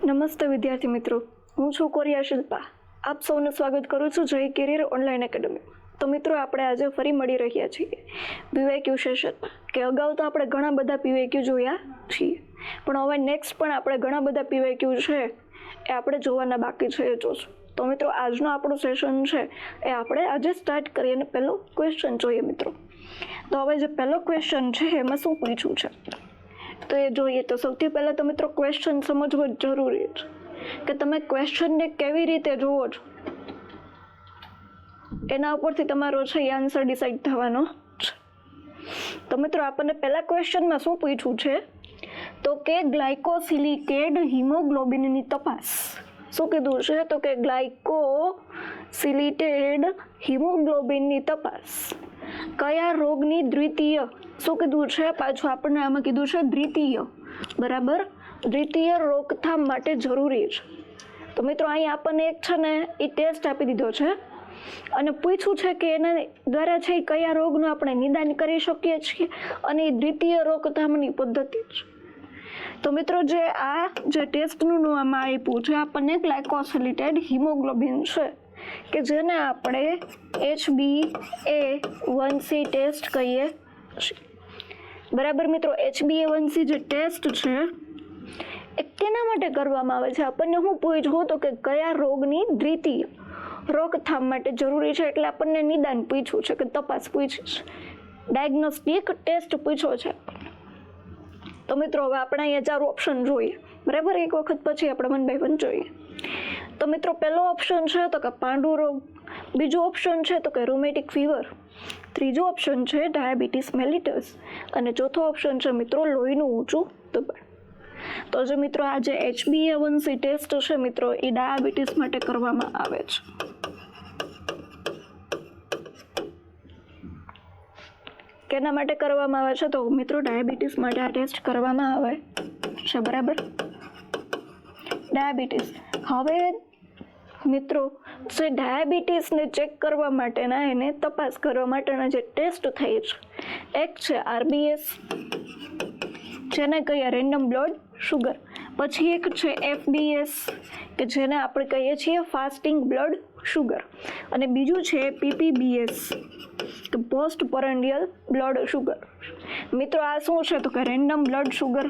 નમસ્તે વિદ્યાર્થી મિત્રો, હું છું કોરિયા શિલ્પા. આપ સૌનું સ્વાગત કરું છું જય કેરિયર ઓનલાઈન એકેડમી. તો મિત્રો, આપણે આજે ફરી મળી રહ્યા છીએ પીવાયક્યુ સેશનમાં. કે અગાઉ તો આપણે ઘણા બધા પીવાયક્યુ જોયા છીએ, પણ હવે નેક્સ્ટ પણ આપણે ઘણા બધા પીવાયક્યુ છે એ આપણે જોવાના બાકી છે, એ જોશું. તો મિત્રો, આજનો આપણું સેશન છે એ આપણે આજે સ્ટાર્ટ કરીએ અને પહેલો ક્વેશ્ચન જોઈએ મિત્રો. તો હવે જે પહેલો ક્વેશ્ચન છે એમાં શું પૂછ્યું છે તો એ જોઈએ. તો સૌથી પહેલાં તો મિત્રો ક્વેશ્ચન સમજવો જરૂરી છે કે તમે ક્વેશ્ચનને કેવી રીતે જોવો છો, એના ઉપરથી તમારો છે એ આન્સર ડિસાઈડ થવાનો છે. તો મિત્રો, આપણને પહેલા ક્વેશ્ચનમાં શું પૂછ્યું છે તો કે ગ્લાયકોસિલિકેટ હિમોગ્લોબિનની તપાસ. શું કીધું છે તો કે ગ્લાયકોસિલિટેડ હિમોગ્લોબિનની તપાસ કયા રોગની દ્વિતીય, શું કીધું છે પાછું આપણને આમાં કીધું છે દ્વિતીય, બરાબર, દ્વિતીય રોકથામ માટે જરૂરી છે. તો મિત્રો, અહીં આપણને એક છે ને એ ટેસ્ટ આપી દીધો છે અને પૂછ્યું છે કે એના દ્વારા છે કયા રોગનું આપણે નિદાન કરી શકીએ છીએ અને એ દ્વિતીય રોકથામની પદ્ધતિ છે. તો મિત્રો, જે ટેસ્ટનું આમાં આપ્યું છે આપણને ગ્લાયકોસિલિટેડ હિમોગ્લોબિન છે કે જેને આપણે HbA1c ટેસ્ટ કહીએ છીએ, બરાબર મિત્રો. HbA1c જે ટેસ્ટ છે એ કેના માટે કરવામાં આવે છે, આપણને હું પૂછ્યું તો કે કયા રોગની દ્વિતીય રોકથામ માટે જરૂરી છે, એટલે આપણને નિદાન પૂછ્યું છે કે તપાસ પૂછી છે, ડાયગ્નોસ્ટિક ટેસ્ટ પૂછ્યો છે. તો મિત્રો, હવે આપણે અહીંયા 4 ઓપ્શન જોઈએ, બરાબર, એક વખત પછી આપણે 1 બાય 1 જોઈએ. તો મિત્રો, પહેલો ઓપ્શન છે તો કે પાંડુ રોગ, બીજો ઓપ્શન છે તો કે રૂમેટિક ફીવર, ત્રીજો ઓપ્શન છે ડાયાબિટીસ મેલિટસ અને ચોથો ઓપ્શન છે મિત્રો લોહીનું ઊંચું દબાણ. તો જે મિત્રો આ જે HbA1c ટેસ્ટ છે મિત્રો એ ડાયાબિટીસ માટે કરવામાં આવે છે. કેના માટે કરવામાં આવે છે તો મિત્રો ડાયાબિટીસ માટે આ ટેસ્ટ કરવામાં આવે છે, બરાબર, ડાયાબિટીસ. હવે મિત્રો, જે ડાયાબિટીસને ચેક કરવા માટેના એને તપાસ કરવા માટેના જે ટેસ્ટ થાય છે, એક છે RBS જેને કહીએ રેન્ડમ બ્લડ શુગર, પછી એક છે FBS કે જેને આપણે કહીએ છીએ ફાસ્ટિંગ બ્લડ શુગર, અને બીજું છે PPBS કે પોસ્ટ પરન્ડિયલ બ્લડ શુગર. મિત્રો, આ શું છે તો કે રેન્ડમ બ્લડ શુગર.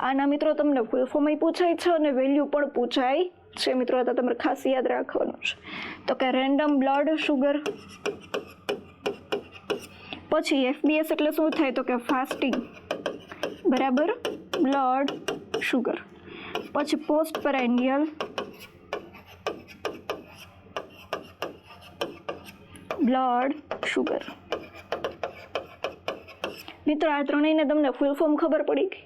આના મિત્રો તમને ફૂલ ફોર્મ પૂછાય છે અને વેલ્યુ પણ પૂછાય છે મિત્રો, તો તમારે ખાસ યાદ રાખવાનું છે. તો કે રેન્ડમ બ્લડ શુગર, પછી FBS એટલે શું થાય તો કે ફાસ્ટિંગ, બરાબર, બ્લડ શુગર, પછી પોસ્ટ પરન્ડિયલ બ્લડ શુગર. મિત્રો, આ ત્રણેયને તમને ફૂલ ફોર્મ ખબર પડી ગઈ.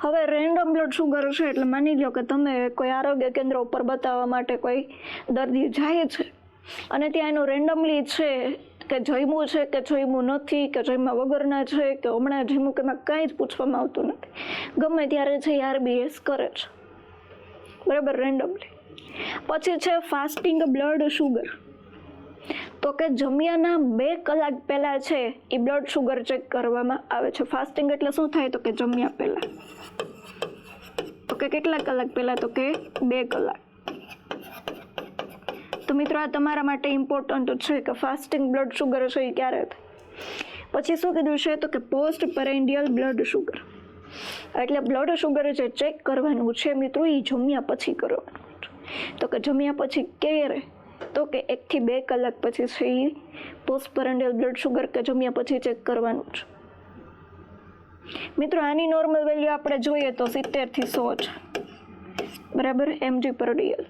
હવે રેન્ડમ બ્લડ શુગર છે એટલે માની લો કે તમે કોઈ આરોગ્ય કેન્દ્ર ઉપર બતાવવા માટે કોઈ દર્દી જાય છે અને ત્યાં એનું રેન્ડમલી છે કે જમ્યું છે કે જમ્યું નથી કે જમ્યા વગરના છે કે હમણાં જમ્યું કે એમાં કાંઈ જ પૂછવામાં આવતું નથી, ગમે ત્યારે છે RBS કરે છે, બરાબર, રેન્ડમલી. પછી છે ફાસ્ટિંગ બ્લડ શુગર, તો કે જમ્યાના 2 કલાક પહેલાં છે એ બ્લડ શુગર ચેક કરવામાં આવે છે. ફાસ્ટિંગ એટલે શું થાય તો કે જમ્યા પહેલાં, તો કે કેટલા કલાક પહેલાં તો કે 2 કલાક. તો મિત્રો, આ તમારા માટે ઇમ્પોર્ટન્ટ છે કે ફાસ્ટિંગ બ્લડ શુગર છે એ ક્યારે થાય. પછી શું કીધું છે તો કે પોસ્ટ પરન્ડિયલ બ્લડ શુગર, એટલે બ્લડ શુગર જે ચેક કરવાનું છે મિત્રો એ જમ્યા પછી કરવાનું છે. તો કે જમ્યા પછી ક્યારે તો કે 1 થી 2 કલાક પછી છે એ પોસ્ટ પરન્ડિયલ બ્લડ શુગર કે જમ્યા પછી ચેક કરવાનું છે. મિત્રો, આની નોર્મલ વેલ્યુ આપણે જોઈએ તો 70 થી 100 છે, બરાબર, mg/dl.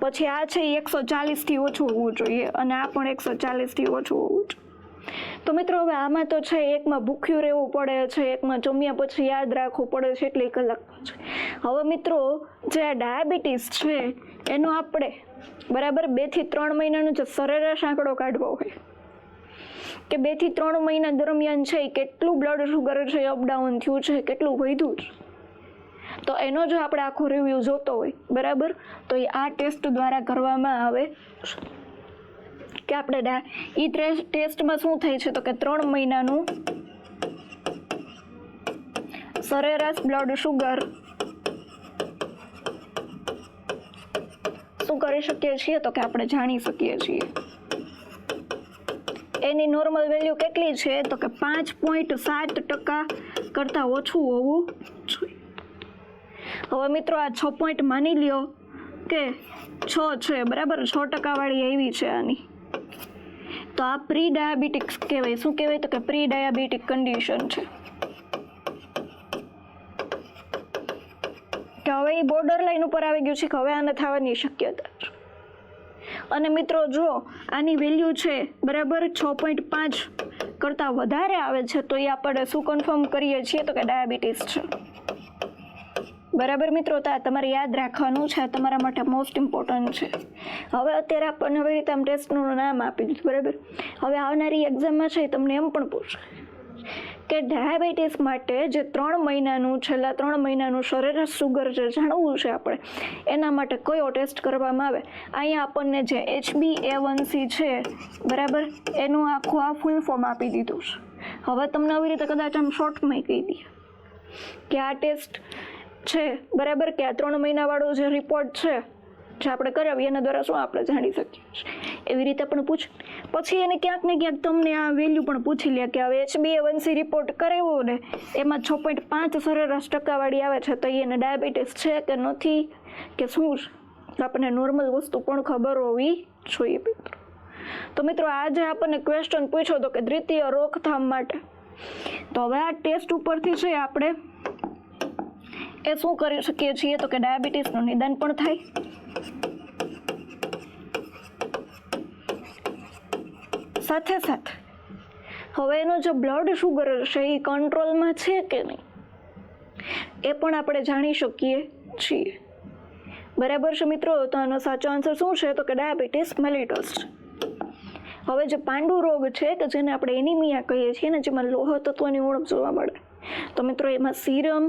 પછી આ છે 140 થી ઓછું હોવું જોઈએ અને આ પણ 140 થી ઓછું હોવું જોઈએ. તો મિત્રો, હવે આમાં તો છે એકમાં ભૂખ્યું રહેવું પડે છે, એકમાં જમ્યા પછી યાદ રાખવું પડે છે એટલે કલાક છે. હવે મિત્રો, જે આ ડાયાબિટીસ છે એનો આપણે બરાબર 2 થી 3 મહિનાનો જે સરેરાશ આંકડો કાઢવો હોય કે 2 થી 3 મહિના દરમિયાન છે કેટલું બ્લડ શુગર છે અપડાઉન થયું છે, કેટલું વધ્યું છે, તો એનો જો આપણે આખો રિવ્યૂ જોતો હોય, બરાબર, તો એ આ ટેસ્ટ દ્વારા કરવામાં આવે કે આપણે એ ટેસ્ટમાં શું થાય છે તો કે 3 મહિનાનું સરેરાશ બ્લડ શુગર શું કરી શકીએ છીએ તો કે આપણે જાણી શકીએ છીએ એની નોર્મલ વેલ્યુ કેટલી છે તો કે 5.7% કરતાં ઓછું હોવું જોઈએ. હવે મિત્રો આ 6 પોઈન્ટ માની લ્યો કે 6 છે બરાબર, 6% વાળી આવી છે આની, તો આ પ્રી ડાયાબિટીક કહેવાય. શું કહેવાય તો કે પ્રી ડાયાબિટીક કન્ડિશન છે કે હવે એ બોર્ડર લાઈન ઉપર આવી ગયું છે કે હવે આને થવાની શક્યતા છે. અને મિત્રો જો આની વેલ્યુ છે બરાબર 6.5 કરતાં વધારે આવે છે તો એ આપણે શું કન્ફર્મ કરીએ છીએ તો કે ડાયાબિટીસ છે. બરાબર મિત્રો, તો આ તમારે યાદ રાખવાનું છે, તમારા માટે મોસ્ટ ઇમ્પોર્ટન્ટ છે. હવે અત્યારે આપણને હવે રીતે આમ ટેસ્ટનું નામ આપી દીધું બરાબર. હવે આવનારી એક્ઝામમાં છે તમને એમ પણ પૂછે કે ડાયાબિટીસ માટે જે 3 મહિનાનું છેલ્લા 3 મહિનાનું સરેરાશ સુગર જે જાણવું છે આપણે એના માટે કયો ટેસ્ટ કરવામાં આવે. અહીંયા આપણને જે HbA1c છે બરાબર એનું આખું આ ફૂલ ફોર્મ આપી દીધું છે. હવે તમને આવી રીતે કદાચ આમ શોર્ટમાં કહી દઈએ કે આ ટેસ્ટ છે બરાબર કે આ 3 મહિનાવાળો જે રિપોર્ટ છે જે આપણે કરાવીએ એના દ્વારા શું આપણે જાણી શકીએ છીએ એવી રીતે પણ પૂછ. પછી એને ક્યાંક ને ક્યાંક તમને આ વેલ્યુ પણ પૂછી લે કે હવે HbA1c રિપોર્ટ કરાવ્યો ને એમાં 6.5 સરેરાશ ટકાવાળી આવે છે તો એને ડાયાબિટીસ છે કે નથી કે શું છે, આપણને નોર્મલ વસ્તુ પણ ખબર હોવી જોઈએ મિત્રો. તો મિત્રો આજે આપણને ક્વેશ્ચન પૂછ્યો તો કે દ્વિતીય રોકથામ માટે, તો હવે આ ટેસ્ટ ઉપરથી છે આપણે એ શું કરી શકીએ છીએ તો કે ડાયાબિટીસનું નિદાન પણ થાય, સાથે સાથે હવે એનો જે બ્લડ શુગર છે એ કંટ્રોલમાં છે કે નહીં એ પણ આપણે જાણી શકીએ છીએ. બરાબર છે મિત્રો, તો આનો સાચો આન્સર શું છે તો કે ડાયાબિટીસ મેલિટસ છે. હવે જે પાંડુ રોગ છે કે જેને આપણે એનિમિયા કહીએ છીએ ને જેમાં લોહ તત્વની ઉણપ જોવા મળે, તો મિત્રો એમાં સીરમ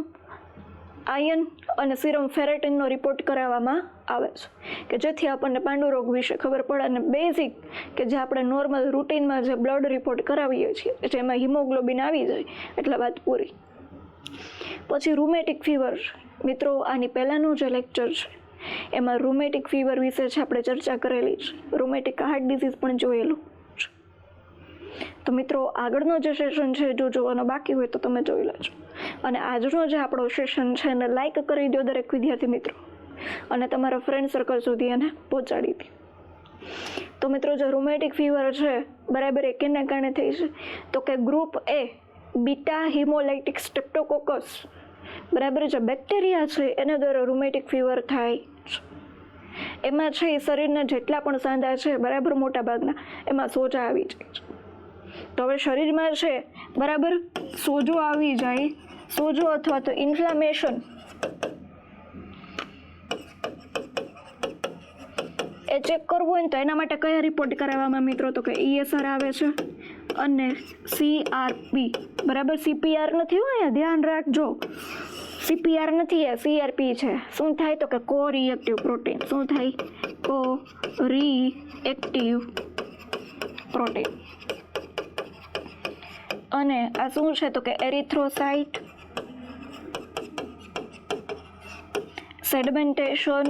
આયર્ન અને સીરમ ફેરેટિનનો રિપોર્ટ કરાવવામાં આવે છે કે જેથી આપણને પાંડુ રોગ વિશે ખબર પડે. અને બેઝિક કે જે આપણે નોર્મલ રૂટીનમાં જે બ્લડ રિપોર્ટ કરાવીએ છીએ જેમાં હિમોગ્લોબિન આવી જાય એટલે વાત પૂરી. પછી રૂમેટિક ફીવર મિત્રો, આની પહેલાંનું જે લેક્ચર છે એમાં રૂમેટિક ફીવર વિશે છે આપણે ચર્ચા કરેલી છે, રૂમેટિક હાર્ટ ડિઝીઝ પણ જોયેલું છે. તો મિત્રો આગળનો જે સેશન છે જો જોવાનો બાકી હોય તો તમે જોઈ લેજો. અને આજનો જે આપણો સેશન છે એને લાઈક કરી દો દરેક વિદ્યાર્થી મિત્રો અને તમારા ફ્રેન્ડ સર્કલ સુધી એને પહોંચાડી દો. તો મિત્રો જે રૂમેટિક ફીવર છે બરાબર એ કેના કારણે થઈ છે તો કે ગ્રુપ એ બીટા હિમોલાઇટિક સ્ટ્રેપ્ટોકોકસ બરાબર જે બેક્ટેરિયા છે એના દ્વારા રૂમેટિક ફીવર થાય છે. એમાં છે એ શરીરના જેટલા પણ સાંધા છે બરાબર મોટા ભાગના એમાં સોજા આવી જાય છે. તો હવે શરીરમાં છે બરાબર સોજો આવી જાય, સોજો અથવા તો ઇન્ફ્લામેશન એ ચેક કરવું હોય ને તો એના માટે કયા રિપોર્ટ કરાવવામાં મિત્રો તો કે ESR આવે છે અને CRP બરાબર. CPR નથી હોય, ધ્યાન રાખજો, CPR નથી એ CRP છે. શું થાય તો કે કો રિએક્ટિવ પ્રોટીન. શું થાય? કો રિએક્ટિવ પ્રોટીન. અને આ શું છે તો કે એરિથ્રોસાઇટ, સેડિમેન્ટેશન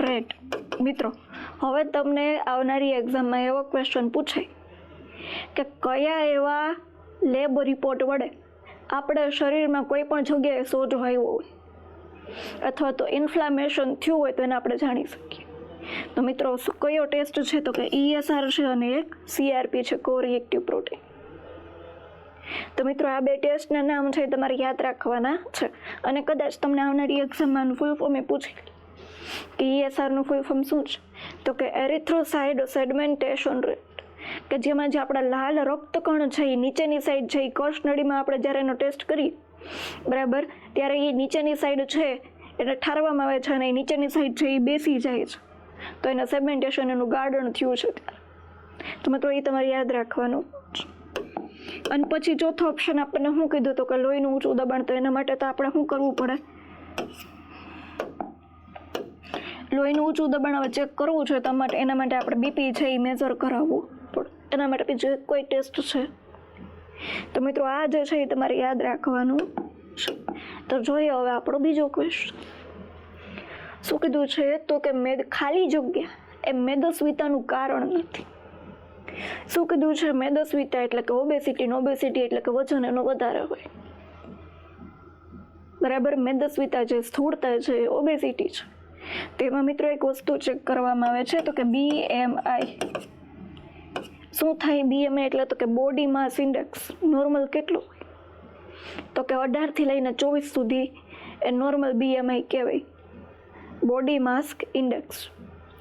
રેટ. મિત્રો હવે તમને આવનારી એક્ઝામમાં એવો ક્વેશ્ચન પૂછાય કે કયા એવા લેબ રિપોર્ટ વડે આપણે શરીરમાં કોઈ પણ જગ્યાએ સોજો આવ્યો હોય અથવા તો ઇન્ફ્લામેશન થયું હોય તો એને આપણે જાણી શકીએ. તો મિત્રો કયો ટેસ્ટ છે તો કે ESR છે અને એક CRP છે, કો રિએક્ટિવ પ્રોટીન. તો મિત્રો આ બે ટેસ્ટના નામ છે તમારે યાદ રાખવાના છે. અને કદાચ તમને આવનારી એક્ઝામમાં ફૂલ ફોર્મ એ પૂછી કે ESRનું ફૂલ ફોર્મ શું છે તો કે એરિથ્રોસાઇટ સેડિમેન્ટેશન રેટ, કે જેમાં જે આપણા લાલ રક્તકણ છે એ નીચેની સાઈડ છે એ કષનળીમાં આપણે જ્યારે એનો ટેસ્ટ કરીએ બરાબર ત્યારે એ નીચેની સાઈડ છે એને ઠારવામાં આવે છે અને એ નીચેની સાઈડ છે એ બેસી જાય છે તો એના સેગમેન્ટેશન એનું ગાર્ડન થયું છે ત્યારે. તો મિત્રો એ તમારે યાદ રાખવાનું. અને પછી ચોથો ઓપ્શન આપણને શું કીધું તો કે લોહીનું ઊંચું દબાણ. તો એના માટે તો આપણે શું કરવું પડે, લોહીનું ઊંચું દબાણ હવે ચેક કરવું છે તો એના માટે આપણે બીપી છે એ મેજર કરાવવું પડે. એના માટે બીજું કોઈ ટેસ્ટ છે તો મિત્રો આ જે છે એ તમારે યાદ રાખવાનું છે. તો જોઈએ હવે આપણો બીજો ક્વેશ્ચન શું કીધું છે તો કે ખાલી જગ્યા એ મેદસ્વીતાનું કારણ નથી. શું કીધું છે મેદસ્વીતા એટલે કે ઓબેસિટી એટલે કે વજન એનો વધારે હોય. બરાબર, મેદસ્વીતા જે સ્થૂળતા છે એ ઓબેસિટી છે. તેમાં મિત્રો એક વસ્તુ ચેક કરવામાં આવે છે તો કે BMI શું થાય. BMI એટલે તો કે બોડી માસ ઇન્ડેક્સ નોર્મલ કેટલું હોય તો કે 18 થી લઈને 24 સુધી એ નોર્મલ BMI કહેવાય. બોડી માસ ઇન્ડેક્સ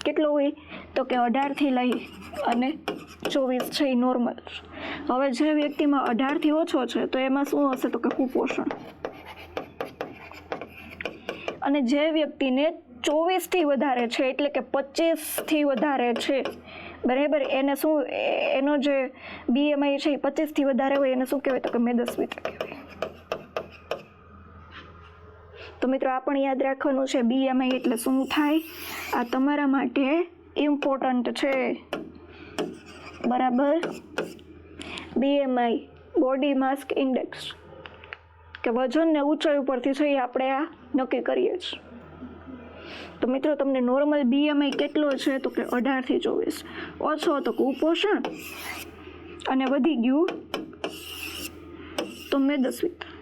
કેટલો હોય તો કે 18 થી લઈ અને 24 છે એ નોર્મલ. હવે જે વ્યક્તિમાં 18 થી ઓછો છે તો એમાં શું હશે તો કે કુપોષણ, અને જે વ્યક્તિને 24 થી વધારે છે એટલે કે 25 થી વધારે છે બરાબર, એને શું એનો જે BMI છે એ 25 થી વધારે હોય એને શું કહેવાય તો કે મેદસ્વીતા કહેવાય. તો મિત્રો આ પણ યાદ રાખવાનું છે BMI એટલે શું થાય. આ તમારા માટે ઇમ્પોર્ટન્ટ છે બરાબર. BMI બોડી માસ ઇન્ડેક્સ કે વજન ને ઊંચાઈ ઉપરથી છે એ આપણે આ નક્કી કરીએ છીએ. તો મિત્રો તમને નોર્મલ BMI કેટલો છે તો કે 18 થી 24, ઓછો તો કુપોષણ અને વધી ગયું તો મેદસ્વીતા.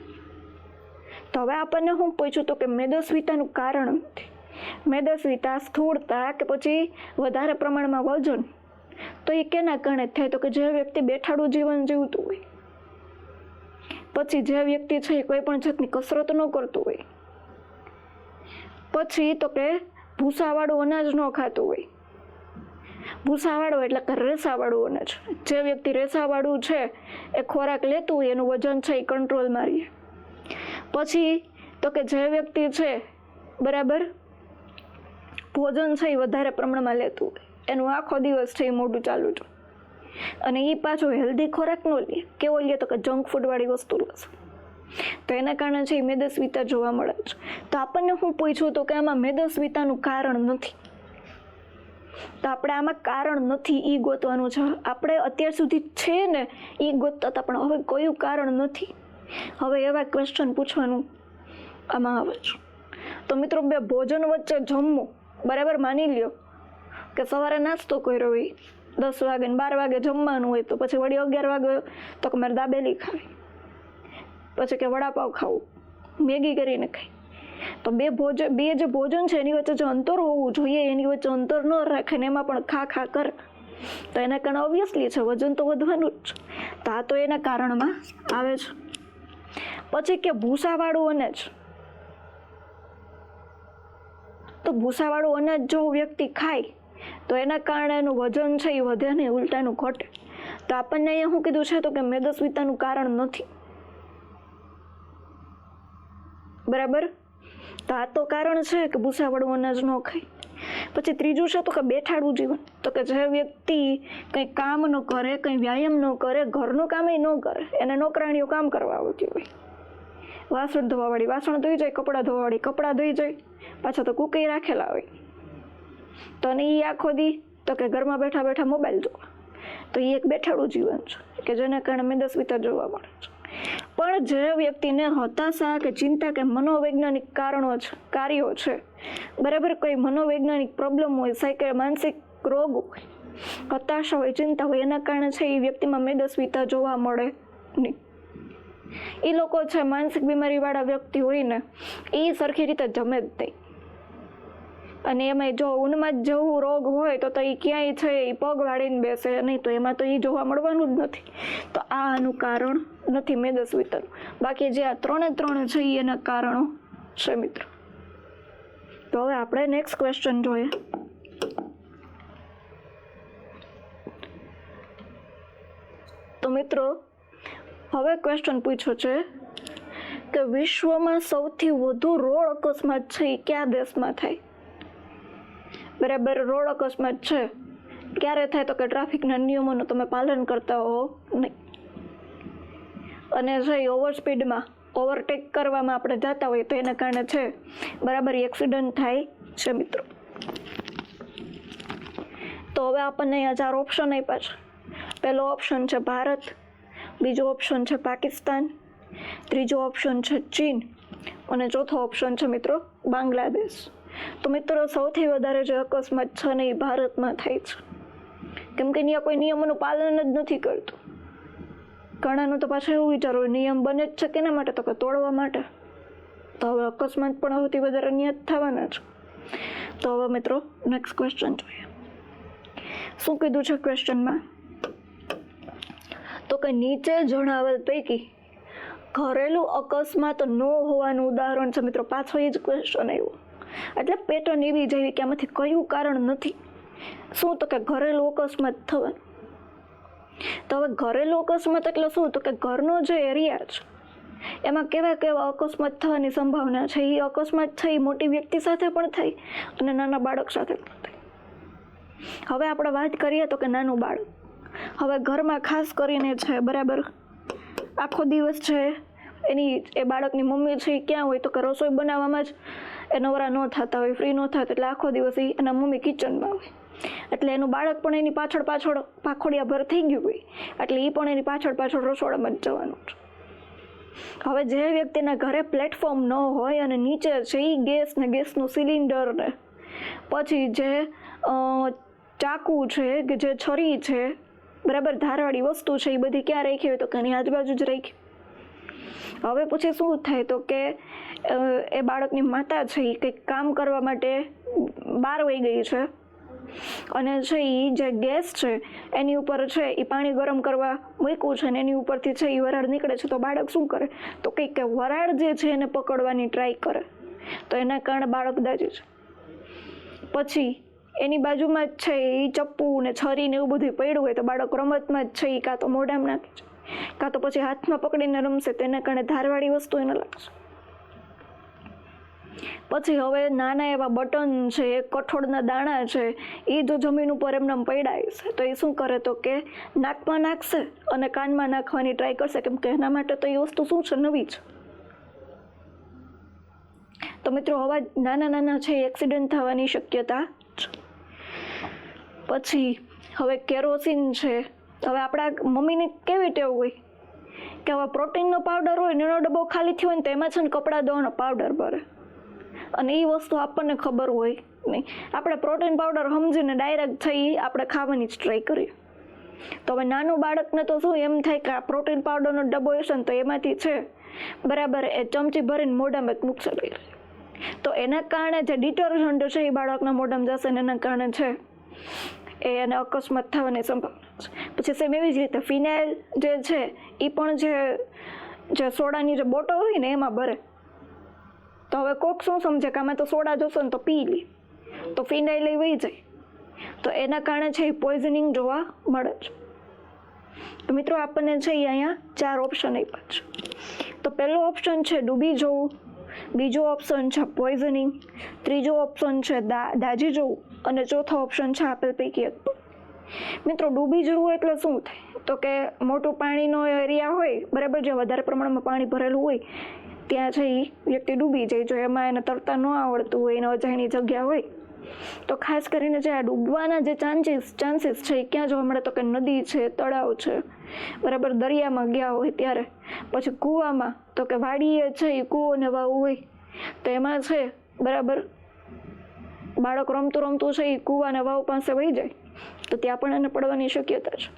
તો હવે આપણને શું પૂછ્યું તો કે મેદસ્વીતાનું કારણ નથી. મેદસ્વીતા સ્થૂળતા કે પછી વધારે પ્રમાણમાં વજન તો એ કેના કારણે થાય તો કે જે વ્યક્તિ બેઠાડું જીવન જીવતું હોય, પછી જે વ્યક્તિ છે એ કોઈ પણ જાતની કસરત ન કરતું હોય, પછી તો કે ભૂસાવાળું અનાજ ન ખાતું હોય. ભૂસાવાળું એટલે કે રેસાવાળું અનાજ. જે વ્યક્તિ રેસાવાળું છે એ ખોરાક લેતું હોય એનું વજન છે એ કંટ્રોલમાં રહે. પછી તો કે જે વ્યક્તિ છે બરાબર ભોજન છે એ વધારે પ્રમાણમાં લેતું હોય એનું આખો દિવસ છે એ મોઢું ચાલુ છે અને એ પાછો હેલ્ધી ખોરાક ન લે, કેવો લે તો કે જંક ફૂડવાળી વસ્તુ લેશે. તો એના કારણે છે એ મેદસ્વીતા જોવા મળે છે. તો આપણને હું પૂછ્યું તો કે આમાં મેદસ્વીતાનું કારણ નથી, તો આપણે આમાં કારણ નથી એ ગોતવાનું છે. આપણે અત્યાર સુધી છે ને એ ગોતતા હતા પણ હવે કયું કારણ નથી. હવે એવા ક્વેશ્ચન પૂછવાનું આમાં આવે છે. તો મિત્રો બે ભોજન વચ્ચે જમવું બરાબર, માની લ્યો કે સવારે નાસ્તો કર્યો હોય 10 વાગે ને 12 વાગે જમવાનું હોય તો પછી વળી 11 વાગે તો કે મારે દાબેલી ખાવી, પછી કે વડાપાવ ખાવું, મેગી કરીને ખાઈ. તો બે જે ભોજન છે એની વચ્ચે જે અંતર હોવું જોઈએ એની વચ્ચે અંતર ન રાખે ને એમાં પણ ખા કરે તો એના કારણે ઓબ્વિયસલી છે વજન તો વધવાનું જ છે. તો આ તો એના કારણમાં આવે છે. પછી કે ભૂસાવાળું અનાજ, તો ભૂસાવાળું અનાજ જો વ્યક્તિ ખાય તો એના કારણે એનું વજન છે એ વધે ને ઉલટાનું ઘટે. તો આપણને અહીંયા શું કીધું છે તો કે મેદસ્વીતાનું કારણ નથી બરાબર. તો આ તો કારણ છે કે ભૂસાવાળું અનાજ ન ખાય. પછી ત્રીજું છે તો કે બેઠાડું જીવન, તો કે જે વ્યક્તિ કંઈ કામ ન કરે, કંઈ વ્યાયામ ન કરે, ઘરનું કામ ન કરે, એને નોકરાણીઓ કામ કરવા આવતી હોય, વાસણ ધોવાવાળી વાસણ ધોઈ જાય, કપડાં ધોવાવાળી કપડાં ધોઈ જાય, પાછા તો કૂકી રાખેલા હોય, તો એ આખો દી તો કે ઘરમાં બેઠા બેઠા મોબાઈલ જોવા, તો એ એક બેઠાડું જીવન છે કે જેના કારણે મેદસ્વીતા જોવા મળે છે. પણ જે વ્યક્તિને હતાશા કે ચિંતા કે મનોવૈજ્ઞાનિક કાર્યો છે બરાબર, કોઈ મનોવૈજ્ઞાનિક પ્રોબ્લેમ હોય, માનસિક રોગ હોય, હતાશા હોય, ચિંતા હોય, એના કારણે છે એ વ્યક્તિમાં મેદસ્વીતા જોવા મળે નહીં. એ લોકો છે માનસિક બીમારીવાળા વ્યક્તિ હોય ને એ સરખી રીતે જમે જ નહીં, અને એમાં જો ઉન્માદ જેવું રોગ હોય તો એ ક્યાંય છે એ પગ વાળીને બેસે નહીં, તો એમાં તો એ જોવા મળવાનું જ નથી. તો આ આનું કારણ નથી મેદસ્વીતાનું. બાકી જે આ ત્રણે છે એ એના કારણો છે મિત્રો. તો હવે આપણે નેક્સ્ટ ક્વેશ્ચન જોઈએ. તો મિત્રો હવે ક્વેશ્ચન પૂછ્યો છે કે વિશ્વમાં સૌથી વધુ રોડ અકસ્માત છે એ કયા દેશમાં થાય બરાબર. રોડ અકસ્માત છે ક્યારે થાય તો કે ટ્રાફિકના નિયમોનું તમે પાલન કરતા હો નહીં, અને છે ઓવર સ્પીડમાં ઓવરટેક કરવામાં આપણે જતા હોઈએ તો એના કારણે છે બરાબર એક્સિડન્ટ થાય છે મિત્રો. તો હવે આપણને અહીંયા 4 ઓપ્શન આપ્યા છે. પહેલો ઓપ્શન છે ભારત, બીજો ઓપ્શન છે પાકિસ્તાન, ત્રીજો ઓપ્શન છે ચીન અને ચોથો ઓપ્શન છે મિત્રો બાંગ્લાદેશ. તો મિત્રો સૌથી વધારે જે અકસ્માત છે ને એ ભારતમાં થાય છે, કેમ કે ત્યાં કોઈ નિયમોનું પાલન જ નથી કરતું. ઘણાનું તો પાછું એવું વિચારવું નિયમ બને જ છે કેના માટે, તો કે તોડવા માટે. તો હવે અકસ્માત પણ સૌથી વધારે ત્યાં જ થવાના છે. તો હવે મિત્રો નેક્સ્ટ ક્વેશ્ચન જોઈએ. શું કીધું છે ક્વેશ્ચનમાં? તો કે નીચે જણાવેલ પૈકી ઘરેલું અકસ્માત ન હોવાનું ઉદાહરણ છે. મિત્રો પાછો એ જ ક્વેશ્ચન આવ્યો, એટલે પેટર્ન એવી જેવી કે આમાંથી કયું કારણ નથી. શું? તો કે ઘરેલું અકસ્માત થવાનું. તો હવે ઘરેલું અકસ્માત એટલે શું? તો કે ઘરનો જે એરિયા છે એમાં કેવા કેવા અકસ્માત થવાની સંભાવના છે. એ અકસ્માત છે એ મોટી વ્યક્તિ સાથે પણ થાય અને નાના બાળક સાથે પણ થાય. હવે આપણે વાત કરીએ તો કે નાનું બાળક. હવે ઘરમાં ખાસ કરીને છે બરાબર, આખો દિવસ છે એ બાળકની મમ્મી છે એ ક્યાં હોય, તો કે રસોઈ બનાવવામાં જ એ નવરા ન થતા હોય, ફ્રી ન થતા, એટલે આખો દિવસ એના મમ્મી કિચનમાં હોય. એટલે એનું બાળક પણ એની પાછળ પાખોડિયા ભર થઈ ગયું હોય, એટલે એ પણ એની પાછળ રસોડામાં જ જવાનું છે. હવે જે વ્યક્તિના ઘરે પ્લેટફોર્મ ન હોય અને નીચે છે એ ગેસનું સિલિન્ડર ને પછી જે ચાકુ છે કે જે છરી છે બરાબર, ધારવાળી વસ્તુ છે એ બધી ક્યાં રાખી હોય, તો કે એની આજુબાજુ જ રાખી. હવે પછી શું થાય તો કે એ બાળકની માતા છે એ કંઈક કામ કરવા માટે બહાર વહી ગઈ છે અને છે એ જે ગેસ છે એની ઉપર છે એ પાણી ગરમ કરવા મૂક્યું છે અને એની ઉપરથી છે એ વરાળ નીકળે છે. તો બાળક શું કરે તો કંઈક વરાળ જે છે એને પકડવાની ટ્રાય કરે, તો એના કારણે બાળક દાજે છે. પછી એની બાજુમાં જ છે એ ચપ્પુ ને છરી ને એવું બધું પડ્યું હોય, તો બાળક રમતમાં જ છે એ કાં તો મોઢામાં નાખે છે, કાં તો પછી હાથમાં પકડીને રમશે, તેના કારણે ધારવાળી વસ્તુ એને લાગશે. પછી હવે નાના એવા બટન છે, કઠોળના દાણા છે, એ જો જમીન ઉપર એમને પડ્યા છે તો એ શું કરે તો કે નાકમાં નાખશે અને કાનમાં નાખવાની ટ્રાય કરશે, કેમ કે એના માટે તો એ વસ્તુ શું છે, નવી છે. તો મિત્રો હવા નાના છે એક્સિડન્ટ થવાની શક્યતા છે. પછી હવે કેરોસીન છે. હવે આપણા મમ્મીને કેવી ટેવ હોય કે હવે પ્રોટીનનો પાવડર હોય ને એનો ડબ્બો ખાલી થયો હોય ને તો એમાં છે ને કપડાં ધોવાનો પાવડર ભરે, અને એ વસ્તુ આપણને ખબર હોય નહીં. આપણે પ્રોટીન પાવડર સમજીને ડાયરેક્ટ થઈ આપણે ખાવાની જ ટ્રાય કરીએ. તો હવે નાનું બાળકને તો શું એમ થાય કે આ પ્રોટીન પાવડરનો ડબ્બો હશે ને તો એમાંથી છે બરાબર એ ચમચી ભરીને મોઢામાં જ મૂકશે લઈ. તો એના કારણે જે ડિટર્જન્ટ છે એ બાળકના મોઢામાં જશે ને એના કારણે છે એને અકસ્માત થવાની સંભાવના છે. પછી સેમ એવી જ રીતે ફિનાઇલ જે છે એ પણ જે સોડાની જે બોટલ હોય ને એમાં ભરે. તો હવે કોક શું સમજે કે આમાં તો સોડા જોશે ને તો પી લે, તો ફિનાઇલ વહી જાય, તો એના કારણે છે એ પોઈઝનિંગ જોવા મળે છે. તો મિત્રો આપણને છે એ અહીંયા 4 ઓપ્શન આપ્યા છે. તો પહેલો ઓપ્શન છે ડૂબી જવું, બીજો ઓપ્શન છે પોઈઝનિંગ, ત્રીજો ઓપ્શન છે દાજી જવું અને ચોથો ઓપ્શન છે આપેલ પૈકી એક. મિત્રો ડૂબી જવું એટલે શું થાય તો કે મોટું પાણીનો એરિયા હોય બરાબર, જે વધારે પ્રમાણમાં પાણી ભરેલું હોય ત્યાં છે એ વ્યક્તિ ડૂબી જાય. જો એમાં એને તરતા ન આવડતું હોય, એને અજાણી જગ્યા હોય, તો ખાસ કરીને જે આ ડૂબવાના જે ચાન્સીસ છે એ ક્યાં જોવા મળે તો કે નદી છે, તળાવ છે બરાબર, દરિયામાં ગયા હોય ત્યારે, પછી કૂવામાં, તો કે વાડીએ છે એ કૂવો ને વાવ હોય તો એમાં છે બરાબર બાળક રમતું છે એ કૂવા ને વાવ પાસે વહી જાય તો ત્યાં પણ એને પડવાની શક્યતા છે.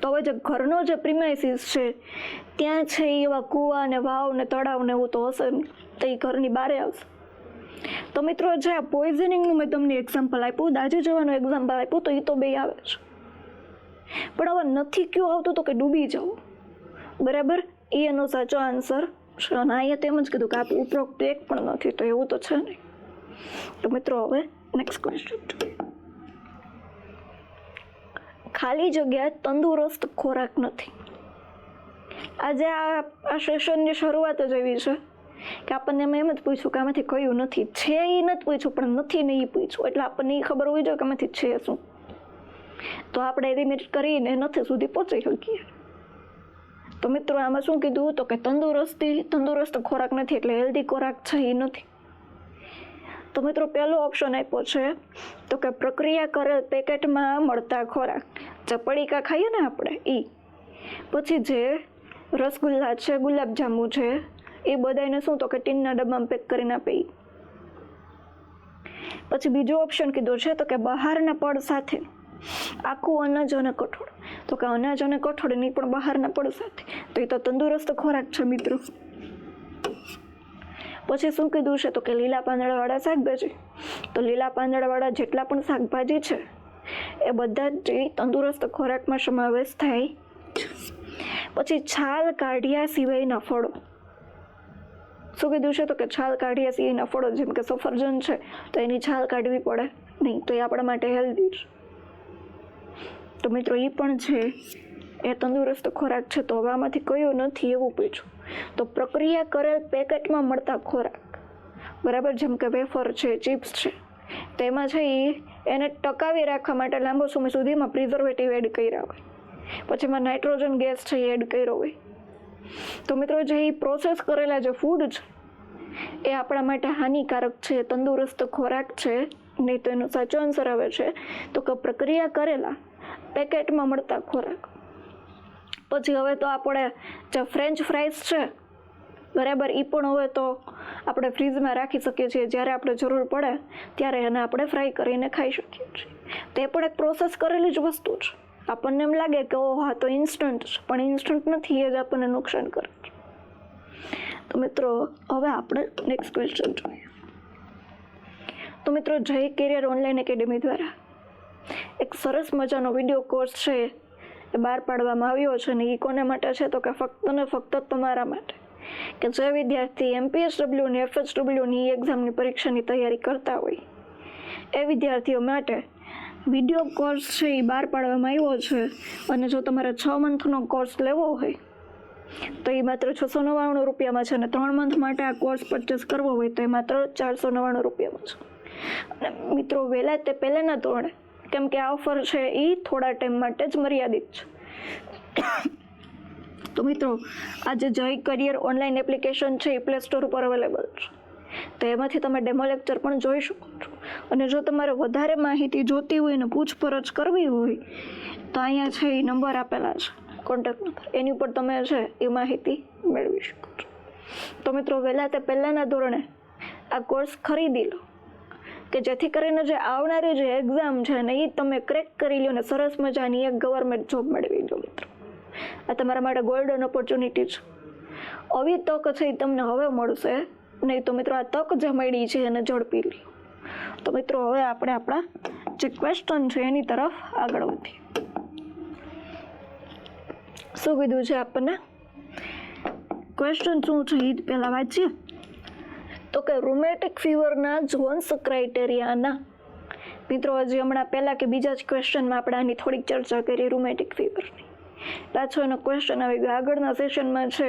તો હવે જે ઘરનો જે પ્રિમાઇસીસ છે ત્યાં છે એવા કૂવા ને વાવ ને તળાવ ને એવું તો હશે નહીં, તો એ ઘરની બહાર આવશે. તો મિત્રો જે આ પોઈઝનિંગનું મેં તમને એક્ઝામ્પલ આપ્યું, દાજી જવાનું એક્ઝામ્પલ આપ્યું, તો એ તો બે આવે છે. પણ હવે નથી કયું આવતું તો કે ડૂબી જવું બરાબર, એ એનો સાચો આન્સર છે. અને અહીંયા તેમ જ કીધું કે આ ઉપરોક્ત એક પણ નથી, તો એવું તો છે નહીં. તો મિત્રો હવે નેક્સ્ટ ક્વેશ્ચન જોઈએ. ખાલી જગ્યા તંદુરસ્ત ખોરાક નથી. આજે આ સેશનની શરૂઆત જ એવી છે કે આપણને એમ જ પૂછ્યું કે આમાંથી કયું નથી. છે એ નથી પૂછ્યું, પણ નથી ને એ પૂછ્યું, એટલે આપણને એ ખબર હોવી જોઈએ કે આમાંથી છે શું, તો આપણે એલિમિનેટ કરીને નથી સુધી પહોંચી શકીએ. તો મિત્રો આમાં શું કીધું તો કે તંદુરસ્ત ખોરાક નથી, એટલે હેલ્ધી ખોરાક છે એ નથી. તો મિત્રો પહેલો ઓપ્શન આપ્યો છે તો કે પ્રક્રિયા કરેલ પેકેટમાં મળતા ખોરાક, જે પડીકા ખાઈએ ને આપણે એ, પછી જે રસગુલ્લા છે, ગુલાબજાંબુ છે, એ બધાને શું તો કે ટીનના ડબ્બામાં પેક કરીને આપે. પછી બીજો ઓપ્શન કીધો છે તો કે બહારના પડ સાથે આખું અનાજ અને કઠોળ. તો કે અનાજ અને કઠોળ નહીં પણ બહારના પડ સાથે, તો એ તો તંદુરસ્ત ખોરાક છે મિત્રો. પછી શું કીધું છે તો કે લીલા પાંદડાવાળા શાકભાજી. તો લીલા પાંદડાવાળા જેટલા પણ શાકભાજી છે એ બધા જ તંદુરસ્ત ખોરાકમાં સમાવેશ થાય. પછી છાલ કાઢ્યા સિવાયના ફળો. શું કીધું છે તો કે છાલ કાઢ્યા સિવાયના ફળો, જેમ કે સફરજન છે તો એની છાલ કાઢવી પડે નહીં, તો એ આપણા માટે હેલ્ધી છે. તો મિત્રો એ પણ છે એ તંદુરસ્ત ખોરાક છે. તો હવે આમાંથી કયો નથી એવું પૂછ્યું. તો પ્રક્રિયા કરેલ પેકેટમાં મળતા ખોરાક, બરાબર, જેમ કે વેફર છે, ચિપ્સ છે, તેમાં છે એને ટકાવી રાખવા માટે લાંબો સમય સુધીમાં પ્રિઝર્વેટિવ એડ કર્યા હોય, પછી એમાં નાઇટ્રોજન ગેસ છે એ એડ કર્યો હોય. તો મિત્રો જે પ્રોસેસ કરેલા જે ફૂડ છે એ આપણા માટે હાનિકારક છે, તંદુરસ્ત ખોરાક છે નહીં. તો એનો સાચો આન્સર આવે છે તો કે પ્રક્રિયા કરેલા પેકેટમાં મળતા ખોરાક. પછી હવે તો આપણે જે ફ્રેન્ચ ફ્રાઈઝ છે, બરાબર, એ પણ હવે તો આપણે ફ્રીઝમાં રાખી શકીએ છીએ, જ્યારે આપણે જરૂર પડે ત્યારે એને આપણે ફ્રાય કરીને ખાઈ શકીએ છીએ. તે પણ એક પ્રોસેસ કરેલી જ વસ્તુ છે. આપણને એમ લાગે કે ઓહ હા તો ઇન્સ્ટન્ટ છે, પણ ઇન્સ્ટન્ટ નથી, એ જ આપણને નુકસાન કરે છે. તો મિત્રો હવે આપણે નેક્સ્ટ ક્વેશ્ચન જોઈએ. તો મિત્રો જય કેરિયર ઓનલાઈન એકેડેમી દ્વારા એક સરસ મજાનો વિડીયો કોર્સ છે એ બહાર પાડવામાં આવ્યો છે. ને એ કોને માટે છે તો કે ફક્ત ને ફક્ત તમારા માટે, કે જે વિદ્યાર્થી MPSW અને FHWની એક્ઝામની પરીક્ષાની તૈયારી કરતા હોય એ વિદ્યાર્થીઓ માટે વિડીયો કોર્સ છે એ બહાર પાડવામાં આવ્યો છે. અને જો તમારે 6 મંથનો કોર્સ લેવો હોય તો એ માત્ર 699 રૂપિયામાં છે, અને 3 મંથ માટે આ કોર્સ પરચેસ કરવો હોય તો એ માત્ર 499 રૂપિયામાં છે. અને મિત્રો વહેલા તે પહેલાંના ધોરણે, કેમ કે આ ઓફર છે એ થોડા ટાઈમ માટે જ મર્યાદિત છે. તો મિત્રો આ જે જય કરિયર ઓનલાઈન એપ્લિકેશન છે એ પ્લે સ્ટોર ઉપર અવેલેબલ છે. તો એમાંથી તમે ડેમો લેક્ચર પણ જોઈ શકો છો. અને જો તમારે વધારે માહિતી જોતી હોય ને પૂછપરછ કરવી હોય તો અહીંયા છે એ નંબર આપેલા છે, કોન્ટેક્ટ નંબર, એની ઉપર તમે છે એ માહિતી મેળવી શકો છો. તો મિત્રો વહેલા તે પહેલાંના ધોરણે આ કોર્સ ખરીદી લો, કે જેથી કરીને જે આવનારી જે એક્ઝામ છે ને એ તમે ક્રેક કરી લો ને સરસ મજાની એક ગવર્મેન્ટ જોબ મેળવી લો. મિત્રો આ તમારા માટે ગોલ્ડન ઓપોર્ચ્યુનિટી છે. આવી તક છે એ તમને હવે મળશે નહીં. તો મિત્રો આ તક જે મળી છે એને ઝડપી લો. તો મિત્રો હવે આપણે આપણા જે ક્વેશ્ચન છે એની તરફ આગળ વધીએ. શું કીધું છે આપણને, ક્વેશ્ચન શું છે એ પહેલાં વાંચીએ. તો કે રૂમેટિક ફીવરના જોન્સ ક્રાઇટેરિયાના. મિત્રો હજી હમણાં પહેલાં કે બીજા જ ક્વેશ્ચનમાં આપણે આની થોડીક ચર્ચા કરી રૂમેટિક ફીવરની. પાછો એનો ક્વેશ્ચન આવી ગયો. આગળના સેશનમાં છે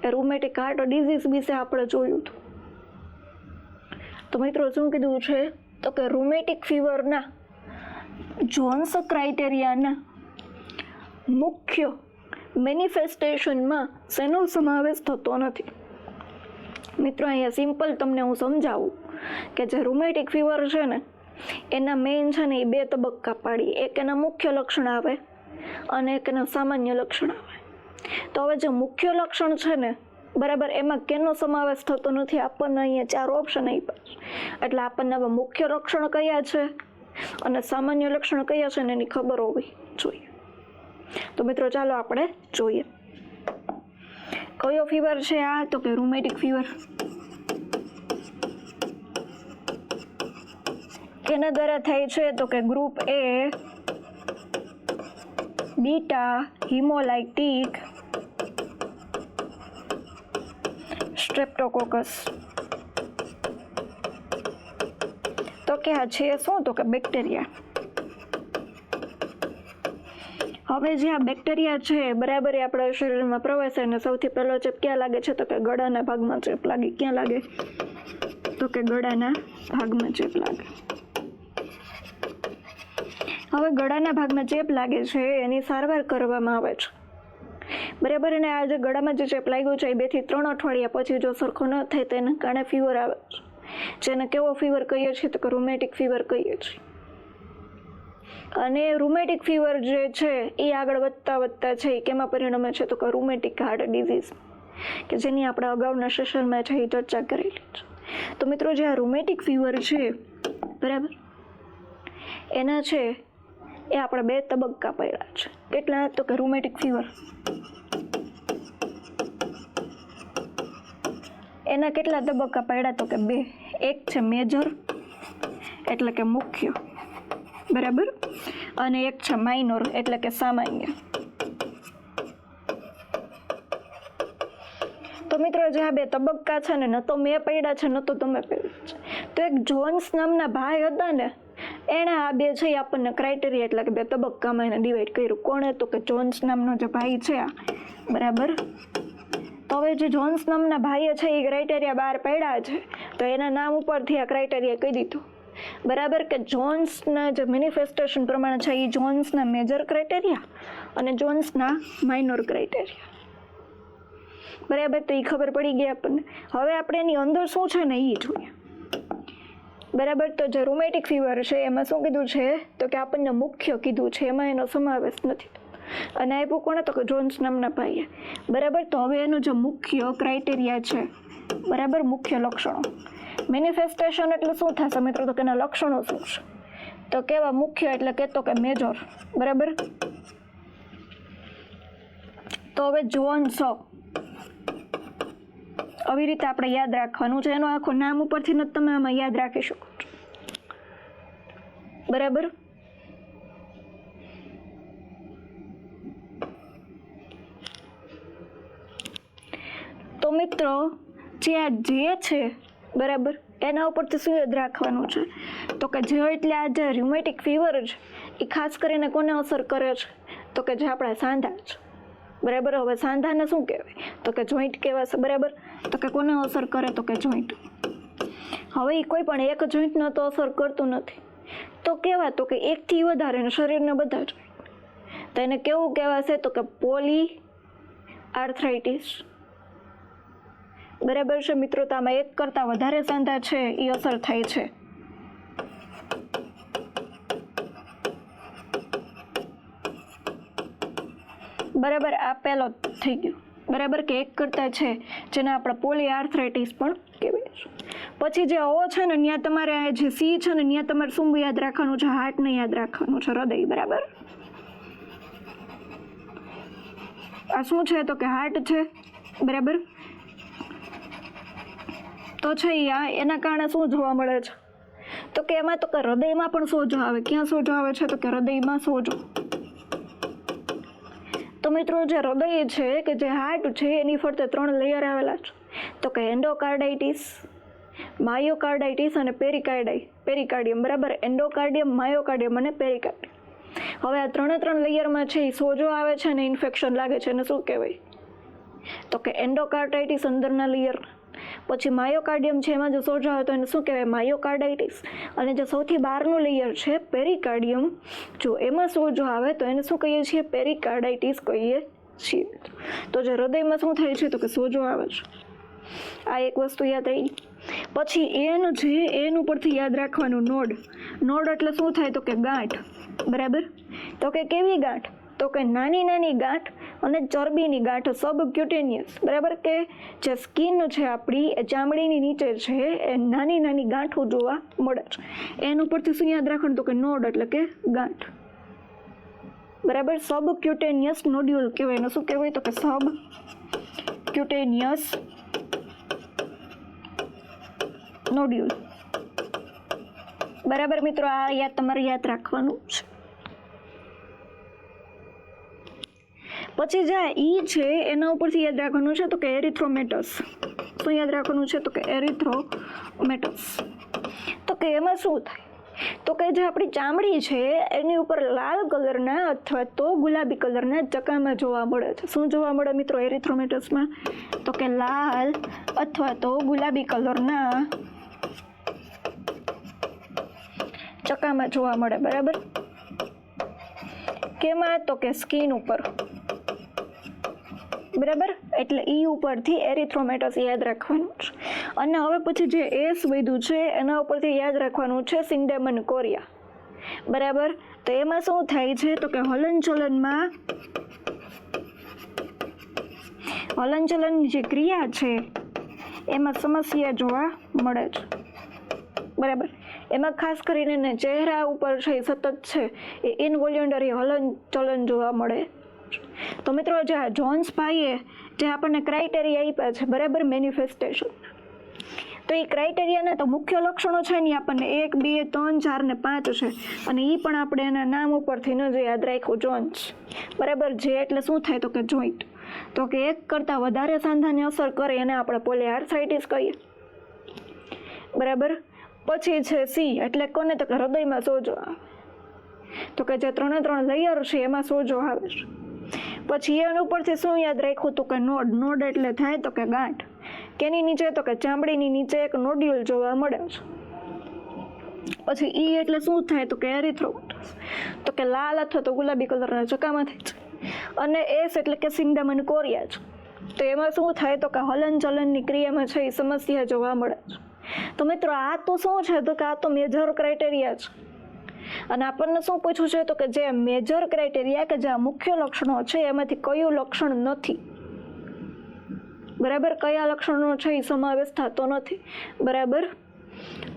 એ રૂમેટિક હાર્ટ ડિઝીઝ વિશે આપણે જોયું હતું. તો મિત્રો શું કીધું છે તો કે રૂમેટિક ફીવરના જોન્સ ક્રાઇટેરિયાના મુખ્ય મેનિફેસ્ટેશનમાં શેનો સમાવેશ થતો નથી. મિત્રો અહીંયા સિમ્પલ તમને હું સમજાવું કે જે રૂમેટિક ફીવર છે ને એના મેઇન છે ને એ 2 તબક્કા પાડી. એક એના મુખ્ય લક્ષણ આવે અને એક એના સામાન્ય લક્ષણ આવે. તો હવે જે મુખ્ય લક્ષણ છે ને, બરાબર, એમાં કેનો સમાવેશ થતો નથી. આપણને અહીંયા 4 ઓપ્શન આપ્યા છે, એટલે આપણને હવે મુખ્ય લક્ષણ કયા છે અને સામાન્ય લક્ષણ કયા છે ને એની ખબર હોવી જોઈએ. તો મિત્રો ચાલો આપણે જોઈએ. કયો ફીવર છે આ તો કે રૂમેટિક ફીવર. કેના દ્વારા થાય છે તો કે ગ્રુપ A બીટા હિમોલાઇટિક સ્ટ્રેપ્ટોકોકસ. તો કે આ છે શું તો કે બેક્ટેરિયા. હવે જે આ બેક્ટેરિયા છે, બરાબર, એ આપણા શરીરમાં પ્રવેશે અને સૌથી પહેલો ચેપ ક્યાં લાગે છે તો કે ગળાના ભાગમાં ચેપ લાગે. ક્યાં લાગે તો કે ગળાના ભાગમાં ચેપ લાગે. હવે ગળાના ભાગમાં ચેપ લાગે છે એની સારવાર કરવામાં આવે છે, બરાબર. અને આ જે ગળામાં જે ચેપ લાગ્યો છે એ 2 થી 3 અઠવાડિયા પછી જો સરખો ન થાય તો એના કારણે ફીવર આવે છે, જેને કેવો ફીવર કહીએ છીએ તો કે રૂમેટિક ફીવર કહીએ છીએ. અને રૂમેટિક ફીવર જે છે એ આગળ વધતા છે એ કેમાં પરિણમે છે તો કે રૂમેટિક હાર્ટ ડિઝીઝ. કે જેની આપણે અગાઉના સેશનમાં છે એ ચર્ચા કરેલી છે. તો મિત્રો જે આ રૂમેટિક ફીવર છે બરાબર એના છે એ આપણે 2 તબક્કા પડ્યા છે. કેટલા? તો કે રૂમેટિક ફીવર એના કેટલા તબક્કા પડ્યા? તો કે 2. એક છે મેજર એટલે કે મુખ્ય બરાબર, અને એક છે માઇનોર એટલે કે સામાન્ય. તો મિત્રો જે આ 2 તબક્કા છે ને, ન તો મેં પડ્યા છે ન તો તમે પડ્યા છે. તો એક જોન્સ નામના ભાઈ હતા ને, એણે આ 2 છે આપણને ક્રાઇટેરિયા એટલે કે 2 તબક્કામાં એને ડિવાઈડ કર્યું. કોણે? તો કે જોન્સ નામનો જે ભાઈ છે આ બરાબર. તો હવે જે જોન્સ નામના ભાઈએ છે એ ક્રાઇટેરિયા બહાર પાડ્યા છે, તો એના નામ ઉપરથી આ ક્રાઇટેરિયા કહી દીધું બરાબર, કે જોન્સના જે મેનિફેસ્ટેશન પ્રમાણે છે એ જોન્સના મેજર ક્રાઇટેરિયા અને જોન્સના માઇનોર ક્રાઇટેરિયા બરાબર. તો એ ખબર પડી ગઈ આપણને. હવે આપણે એની અંદર શું છે ને એ જોઈએ બરાબર. તો જે રૂમેટિક ફીવર છે એમાં શું કીધું છે? તો કે આપણને મુખ્ય કીધું છે, એમાં એનો સમાવેશ નથી. અને આપ્યું કોણે? તો કે જોન્સ નામના ભાઈએ બરાબર. તો હવે એનું જે મુખ્ય ક્રાઇટેરિયા છે બરાબર, મુખ્ય લક્ષણો. મેનિફેસ્ટેશન એટલે શું થશે મિત્રો? તો કે એના લક્ષણો શું છે? તો કેવા મુખ્ય એટલે કે તો કે મેજર બરાબર. તો હવે જોન્સ આવી રીતે આપણે યાદ રાખવાનું છે. એનું આખું નામ ઉપરથી જ તમે આમાં યાદ રાખી શકો છો બરાબર. તો મિત્રો જે આ જે છે બરાબર એના ઉપરથી શું યાદ રાખવાનું છે? તો કે જે એટલે આ જે ર્યુમેટિક ફીવર છે એ ખાસ કરીને કોને અસર કરે છે? તો કે જે આપણા સાંધા છે બરાબર. હવે સાંધાને શું કહેવાય? તો કે જોઈન્ટ કહેવાશે બરાબર. તો કે કોને અસર કરે? તો કે જોઈન્ટ. હવે એ કોઈ પણ એક જોઈન્ટને તો અસર કરતું નથી, તો કેવા? તો કે એકથી વધારે શરીરના બધા જોઈન્ટ. તો એને કેવું કહેવાશે? તો કે પોલી આર્થરાઇટિસ બરાબર છે મિત્રો. તો આમાં એક કરતાં વધારે સાંધા છે એ અસર થાય છે બરાબર. આ પહેલો થઈ ગયો બરાબર, કે એક કરતાં છે જેને આપણે પોલી આર્થરાઇટિસ પણ કહેવાય છે. પછી જે ઓ છે ને ત્યાં તમારે જે સી છે ને ત્યાં તમારે શું યાદ રાખવાનું છે? હાર્ટને યાદ રાખવાનું છે, હૃદય બરાબર. આ શું છે? તો કે હાર્ટ છે બરાબર. તો છે એના કારણે શું જોવા મળે છે? તો કે એમાં તો કે હૃદયમાં પણ સોજો આવે. ક્યાં સોજો આવે છે? તો કે હૃદયમાં સોજો. તો મિત્રો જે હૃદય છે કે જે હાર્ટ છે એની ફરતે 3 લેયર આવેલા છે. તો કે એન્ડોકાર્ડાઇટિસ, માયોકાર્ડાઇટિસ અને પેરિકાર્ડિયમ બરાબર. એન્ડોકાર્ડિયમ, માયોકાર્ડિયમ અને પેરિકાર્ડિયમ. હવે આ 3 લેયરમાં છે એ સોજો આવે છે અને ઇન્ફેક્શન લાગે છે એને શું કહેવાય? તો કે એન્ડોકાર્ડાઇટિસ અંદરના લેયર. પછી માયોકાર્ડિયમ છે એમાં જો સોજો આવે તો એને શું કહેવાય? માયોકાર્ડાઇટિસ. અને જે સૌથી બહારનું લેયર છે પેરિકાર્ડિયમ, જો એમાં સોજો આવે તો એને શું કહીએ છીએ? પેરિકાર્ડાઇટિસ કહીએ છીએ. તો જે હૃદયમાં શું થાય છે? તો કે સોજો આવે છે. આ એક વસ્તુ યાદ રહી. પછી એનું છે એન ઉપરથી યાદ રાખવાનું નોડ. નોડ એટલે શું થાય? તો કે ગાંઠ બરાબર. તો કે કેવી ગાંઠ? તો કે નાની નાની ગાંઠ અને ચરબીની ગાંઠ, સબક્યુટેનિયસ બરાબર. કે જે સ્કિન છે આપણી એ ચામડીની નીચે છે એ નાની નાની ગાંઠો જોવા મળે છે. એના ઉપરથી શું યાદ રાખવાનું? તો કે નોડ એટલે કે ગાંઠ બરાબર. સબક્યુટેનિયસ નોડ્યુલ કહેવાય. એનું શું કહેવાય? તો કે સબક્યુટેનિયસ નોડ્યુલ બરાબર. મિત્રો આ તમારે યાદ રાખવાનું છે. પછી જે ઈ છે એના ઉપરથી યાદ રાખવાનું છે તો કે એરિથ્રોમેટસ. શું યાદ રાખવાનું છે? તો કે એરિથ્રોમેટસ. તો કે એમાં શું થાય? તો કે જે આપણી ચામડી છે એની ઉપર લાલ કલરના અથવા તો ગુલાબી કલરના ચકામાં જોવા મળે છે. શું જોવા મળે મિત્રો એરિથ્રોમેટસમાં? તો કે લાલ અથવા તો ગુલાબી કલરના ચકામાં જોવા મળે બરાબર. કેમાં? તો કે સ્કિન ઉપર બરાબર. એટલે ઈ ઉપરથી એરિથ્રોમેટસ યાદ રાખવાનું છે. અને હવે પછી જે એસ વધ્યું છે એના ઉપરથી યાદ રાખવાનું છે સિન્ડેમન કોરિયા બરાબર. તો એમાં શું થાય છે? તો કે હલનચલનમાં હલનચલનની જે ક્રિયા છે એમાં સમસ્યા જોવા મળે છે, બરાબર. એમાં ખાસ કરીને ચહેરા ઉપર છે સતત છે એ ઇનવોલ્યુન્ટરી હલનચલન જોવા મળે. તો મિત્રો જે આ જોન્સ ભાઈએ જે આપણને ક્રાઇટેરિયા આપ્યા છે, બરાબર, મેનિફેસ્ટેશન, તો એ ક્રાઇટેરિયાના તો મુખ્ય લક્ષણો છે ને આપણને 1, 2, 3, 4 ને 5 છે, અને એ પણ આપણે એના નામ ઉપરથી ન જે યાદ રાખ્યું, જોન્સ, બરાબર. જે એટલે શું થાય તો કે જોઈન્ટ, તો કે એક કરતાં વધારે સાંધાને અસર કરે એને આપણે પોલીઆર્થરાઇટિસ કહીએ, બરાબર. પછી છે સી એટલે કોને તો કે હૃદયમાં સોજો આવે, તો કે જે 3 લેયર છે એમાં સોજો આવે છે. પછી એના ઉપરથી શું યાદ રાખ્યું તો કે નોડ એટલે થાય તો કે ગાંઠ, કેની નીચે તો કે ચામડીની નીચે એક નોડ્યુલ જોવા મળે છે. પછી ઈ એટલે શું થાય તો કે એરિથ્રોમાટસ, તો કે લાલ અથવા તો ગુલાબી કલરના ચકામાંથી છે. અને એસ એટલે કે સિંગડમ અને કોરિયા છે, તો એમાં શું થાય તો કે હલનચલનની ક્રિયામાં છે એ સમસ્યા જોવા મળે છે. તો મિત્રો આ તો શું છે તો કે આ તો મેજર ક્રાઇટેરિયા છે, અને આપણને શું પૂછ્યું છે તો કે જે મેજર ક્રાઇટેરિયા કે જે મુખ્ય લક્ષણો છે એમાંથી કયું લક્ષણ નથી, બરાબર, કયા લક્ષણો છે એ સમાવેશ થતો નથી, બરાબર.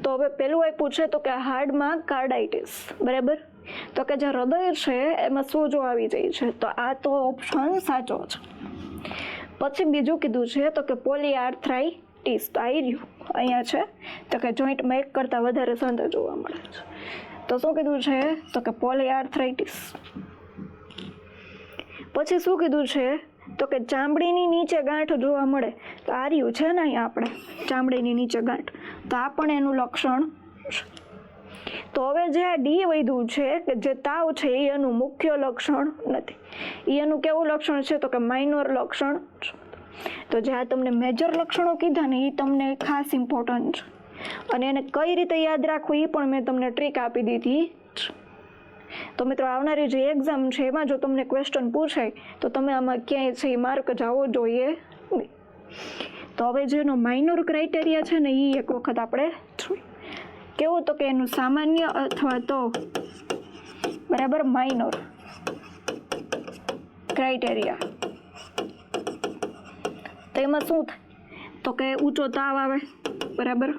તો હવે પેલું આપ્યું છે તો કે હાર્ડમાં કાર્ડાઇટિસ, બરાબર, તો કે જે હૃદય છે એમાં સોજો આવી જાય છે, તો આ તો ઓપ્શન સાચો છે. પછી બીજું કીધું છે તો કે પોલીઆર્થરાઇટિસ, તો આવી રહ્યું અહીંયા છે તો કે જોઈન્ટમાં એક કરતાં વધારે સાંધા જોવા મળે છે, તો શું કીધું છે તો કે પોલીઆર્થરાઇટિસ. પછી શું કીધું છે તો કે ચામડીની નીચે ગાંઠ જોવા મળે, તો આ રહ્યું છે ને અહીંયા આપણે ચામડીની નીચે ગાંઠ, તો આ પણ એનું લક્ષણ છે. તો હવે જે આ ડી વધ્યું છે કે જે તાવ છે એ એનું મુખ્ય લક્ષણ નથી, એ એનું કેવું લક્ષણ છે તો કે માઇનોર લક્ષણ છે. તો જે આ તમને મેજર લક્ષણો કીધા ને એ તમને ખાસ ઇમ્પોર્ટન્ટ છે, અને એને કઈ રીતે યાદ રાખવું એ પણ મેં તમને ટ્રીક આપી દીધી છે. તો મિત્રો આવનારી જે એક્ઝામ છે એમાં જો તમને ક્વેશ્ચન પૂછાય તો તમે આમાં ક્યાંય છે એ માર્ક જાવો જોઈએ નહીં. તો હવે જેનો માઇનોર ક્રાઇટેરિયા છે ને એ એક વખત આપણે જોઈએ, કેવું તો કે એનું સામાન્ય અથવા તો, બરાબર, માઇનોર ક્રાઇટેરિયા. તો એમાં શું થાય તો કે ઊંચો તાવ આવે, બરાબર.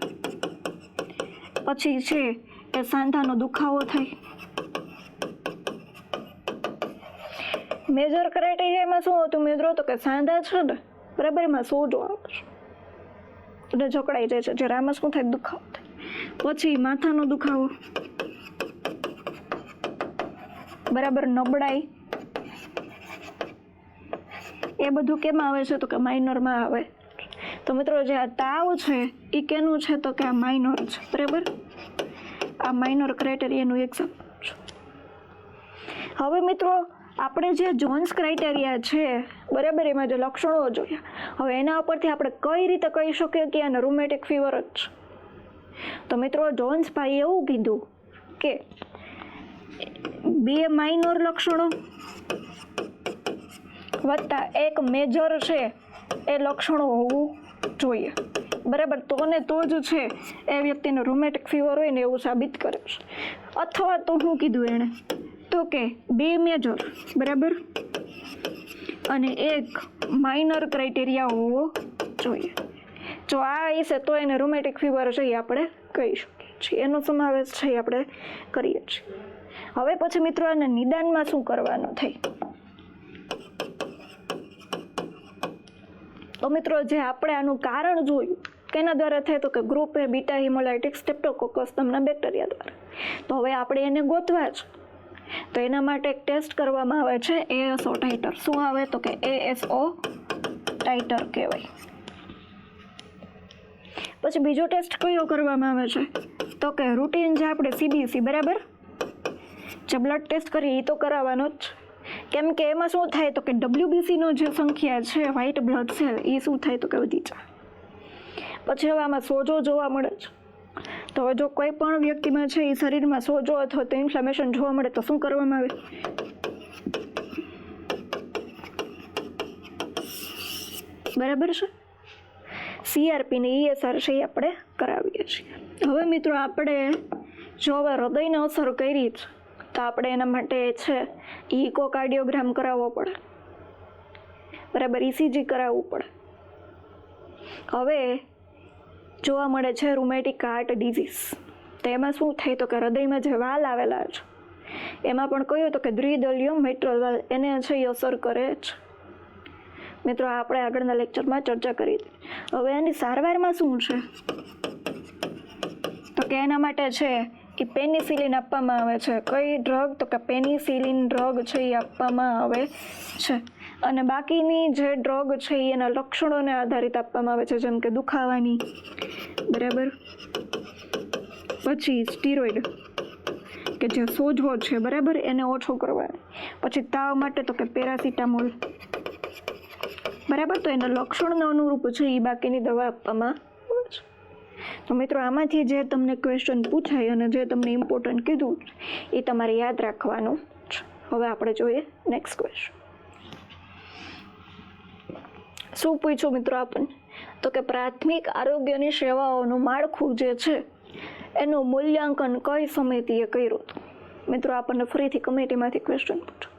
પછી છે એ સાંધાનો દુખાવો થાય. મેજર ક્રાઇટેરિયામાં શું હતું મિત્રો તો કે સાંધા છે ને, બરાબર, એમાં સોજો આવે છે એટલે જકડાઈ જાય છે, જ્યારે આમાં શું થાય દુખાવો થાય. પછી માથાનો દુખાવો, બરાબર, નબળાઈ, એ બધું કેમાં આવે છે તો કે માઇનરમાં આવે. તો મિત્રો જે આ તાવ છે એ કેનું છે તો કે આ માઇનોર છે, બરાબર, આ માઇનોર ક્રાઇટેરિયાનું એક્ઝામ્પલ છે. હવે મિત્રો આપણે જે જોન્સ ક્રાઇટેરિયા છે, બરાબર, એમાં જે લક્ષણો જોયા, હવે એના ઉપરથી આપણે કઈ રીતે કહી શકીએ કે આને રૂમેટિક ફીવર જ છે. તો મિત્રો જોન્સ ભાઈએ એવું કીધું કે 2 માઇનોર લક્ષણો વત્તા 1 મેજર છે એ લક્ષણો હોવું જોઈએ, બરાબર. તો ને તો જ છે એ વ્યક્તિને રૂમેટિક ફીવર હોય ને એવું સાબિત કરે છે. અથવા તો શું કીધું એણે તો કે 2 મેજર, બરાબર, અને 1 માઇનર ક્રાઇટેરિયા હોવો જોઈએ. જો આ હશે તો એને રૂમેટિક ફીવર છે એ આપણે કહી શકીએ છીએ, એનો સમાવેશ છે એ આપણે કરીએ છીએ. હવે પછી મિત્રો આના નિદાનમાં શું કરવાનું થાય તો મિત્રો જે આપણે આનું કારણ જોયું કેના દ્વારા થાય તો કે ગ્રુપ એ બીટા હિમોલાઇટિક સ્ટ્રેપ્ટોકોકસ નામના બેક્ટેરિયા દ્વારા. તો હવે આપણે એને ગોતવા છે, તો એના માટે એક ટેસ્ટ કરવામાં આવે છે ASO ટાઇટર. શું આવે તો કે ASO ટાઇટર કહેવાય. પછી બીજો ટેસ્ટ કયો કરવામાં આવે છે તો કે રૂટીન જે આપણે CBC, બરાબર, જે બ્લડ ટેસ્ટ કરીએ એ તો કરાવવાનો જ, કેમ કે એમાં શું થાય તો કે WBC નો જે સંખ્યા છે વ્હાઇટ બ્લડ સેલ એ શું થાય તો કે વધી જાય. પછી હવે આમાં સોજો જોવા મળે છે, તો જો કોઈ પણ વ્યક્તિમાં છે એ શરીરમાં સોજો અથવા તો ઇન્ફ્લેમેશન જોવા મળે તો શું કરવામાં આવે, બરાબર છે, CRP ને ESR છે એ આપણે કરાવીએ છીએ. હવે મિત્રો આપણે જો હવે હૃદયને અસર કરી છે તો આપણે એના માટે છે ઇકોકાર્ડિયોગ્રામ કરાવવો પડે, બરાબર, ECG કરાવવું પડે. હવે જોવા મળે છે રૂમેટિક હાર્ટ ડિઝીઝ. તો એમાં શું થાય તો કે હૃદયમાં જે વાલ આવેલા છે એમાં પણ કહ્યું તો કે દ્વિદલીય મિટ્રલ વાલ એને છે એ અસર કરે છે. મિત્રો આપણે આગળના લેક્ચરમાં ચર્ચા કરી હતી. હવે એની સારવારમાં શું છે તો કે એના માટે છે એ પેનિસિલિન આપવામાં આવે છે. કઈ ડ્રગ તો કે પેનિસિલિન ડ્રગ છે એ આપવામાં આવે છે. અને બાકીની જે ડ્રગ છે એ એના લક્ષણોને આધારિત આપવામાં આવે છે, જેમ કે દુખાવાની, બરાબર, પછી સ્ટીરોઇડ કે જે સોજો છે, બરાબર, એને ઓછો કરવાનો, પછી તાવ માટે તો કે પેરાસિટામોલ, બરાબર. તો એના લક્ષણને અનુરૂપ છે એ બાકીની દવા આપવામાં આવે છે. તો મિત્રો આમાંથી જે તમને ક્વેશ્ચન પૂછાય અને જે તમને ઇમ્પોર્ટન્ટ કીધું એ તમારે યાદ રાખવાનું છે. હવે આપણે જોઈએ નેક્સ્ટ ક્વેશ્ચન. શું પૂછ્યું મિત્રો આપણને તો કે પ્રાથમિક આરોગ્યની સેવાઓનું માળખું જે છે એનું મૂલ્યાંકન કઈ સમિતિએ કર્યું હતું. મિત્રો આપણને ફરીથી કમિટીમાંથી ક્વેશ્ચન પૂછો.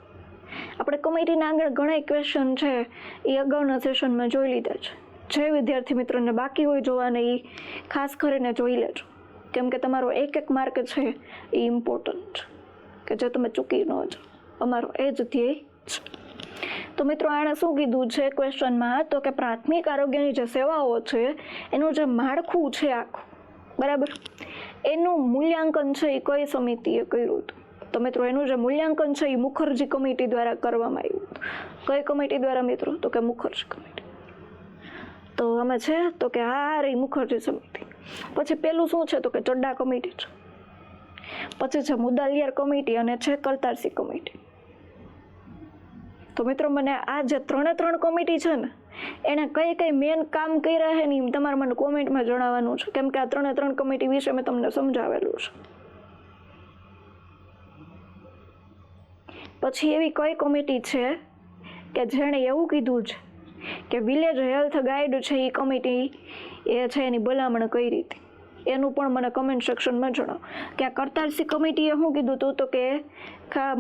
આપણે કમિટીના આગળ ઘણા ક્વેશ્ચન છે એ અગાઉના સેશનમાં જોઈ લીધા છે. જે વિદ્યાર્થી મિત્રોને બાકી હોય જોવાને એ ખાસ કરીને જોઈ લેજો, કેમ કે તમારો એક માર્ક છે એ ઇમ્પોર્ટન્ટ કે જે તમે ચૂકી ન જાઓ. અમારો એ જ ધ્યેય છે. તો મિત્રો આણે શું કીધું છે ક્વેશ્ચનમાં તો કે પ્રાથમિક આરોગ્યની જે સેવાઓ છે એનું જે માળખું છે આખું, બરાબર, એનું મૂલ્યાંકન છે એ કઈ સમિતિએ કર્યું હતું. તો મિત્રો એનું જે મૂલ્યાંકન છે એ મુખર્જી કમિટી દ્વારા કરવામાં આવ્યું હતું. કઈ કમિટી દ્વારા મિત્રો તો કે મુખર્જી કમિટી. તો અમે છે તો કે આ રહી મુખર્જી સમિતિ. પછી પેલું શું છે તો કે ચડ્ડા કમિટી છે. પછી છે મુદાલિયાર કમિટી અને છે કરતારસી કમિટી. તો મિત્રો મને આ જે 3 કમિટી છે ને એને કઈ કઈ મેન કામ કર્યા છે ને તમારે મને કોમેન્ટમાં જણાવવાનું છે, કેમ કે આ 3 કમિટી વિશે મેં તમને સમજાવેલું છે. પછી એવી કઈ કમિટી છે કે જેણે એવું કીધું છે કે વિલેજ હેલ્થ ગાઈડ છે એ કમિટી એ છે એની ભલામણ કઈ રીતે, એનું પણ મને કમેન્ટ સેક્શનમાં જણાવો. કે આ કરતારસી કમિટીએ શું કીધું હતું તો કે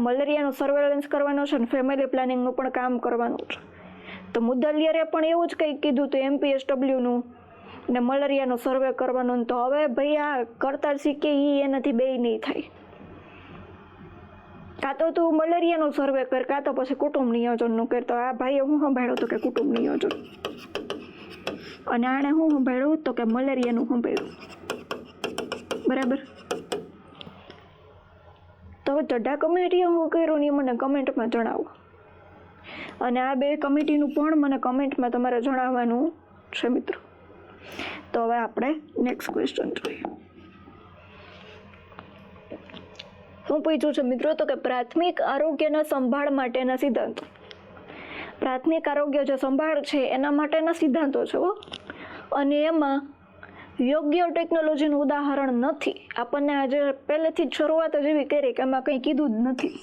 મલેરિયાનું સર્વેલન્સ કરવાનું છે ને ફેમિલી પ્લાનિંગનું પણ કામ કરવાનું છે. તો મુદાલિયારે પણ એવું જ કંઈક કીધું હતું MPSWનું ને મલેરિયાનો સર્વે કરવાનું. તો હવે ભાઈ આ કરતારસી કે એનાથી બે નહીં થાય. કાં તો તું મલેરિયાનો સર્વે કર કાં તો પછી કુટુંબ નિયોજનનું કર. તો આ ભાઈએ હું સંભાળ્યું તો કે કુટુંબ નિયોજન અને આણે હું સંભાળ્યું તો કે મલેરિયાનું સંભાળ્યું, બરાબર. તો હવે ચડ્ડા કમિટીએ હું કર્યું ને મને કમેન્ટમાં જણાવો. અને આ 2 કમિટીનું પણ મને કમેન્ટમાં તમારે જણાવવાનું છે મિત્રો. તો હવે આપણે નેક્સ્ટ ક્વેશ્ચન જોઈએ. શું પૂછ્યું છે મિત્રો તો કે પ્રાથમિક આરોગ્યના સંભાળ માટેના સિદ્ધાંતો. પ્રાથમિક આરોગ્ય જે સંભાળ છે એના માટેના સિદ્ધાંતો છે અને એમાં યોગ્ય ટેકનોલોજીનું ઉદાહરણ નથી. આપણને આજે પહેલેથી જ શરૂઆત જ એવી કરી કે એમાં કંઈ કીધું જ નથી.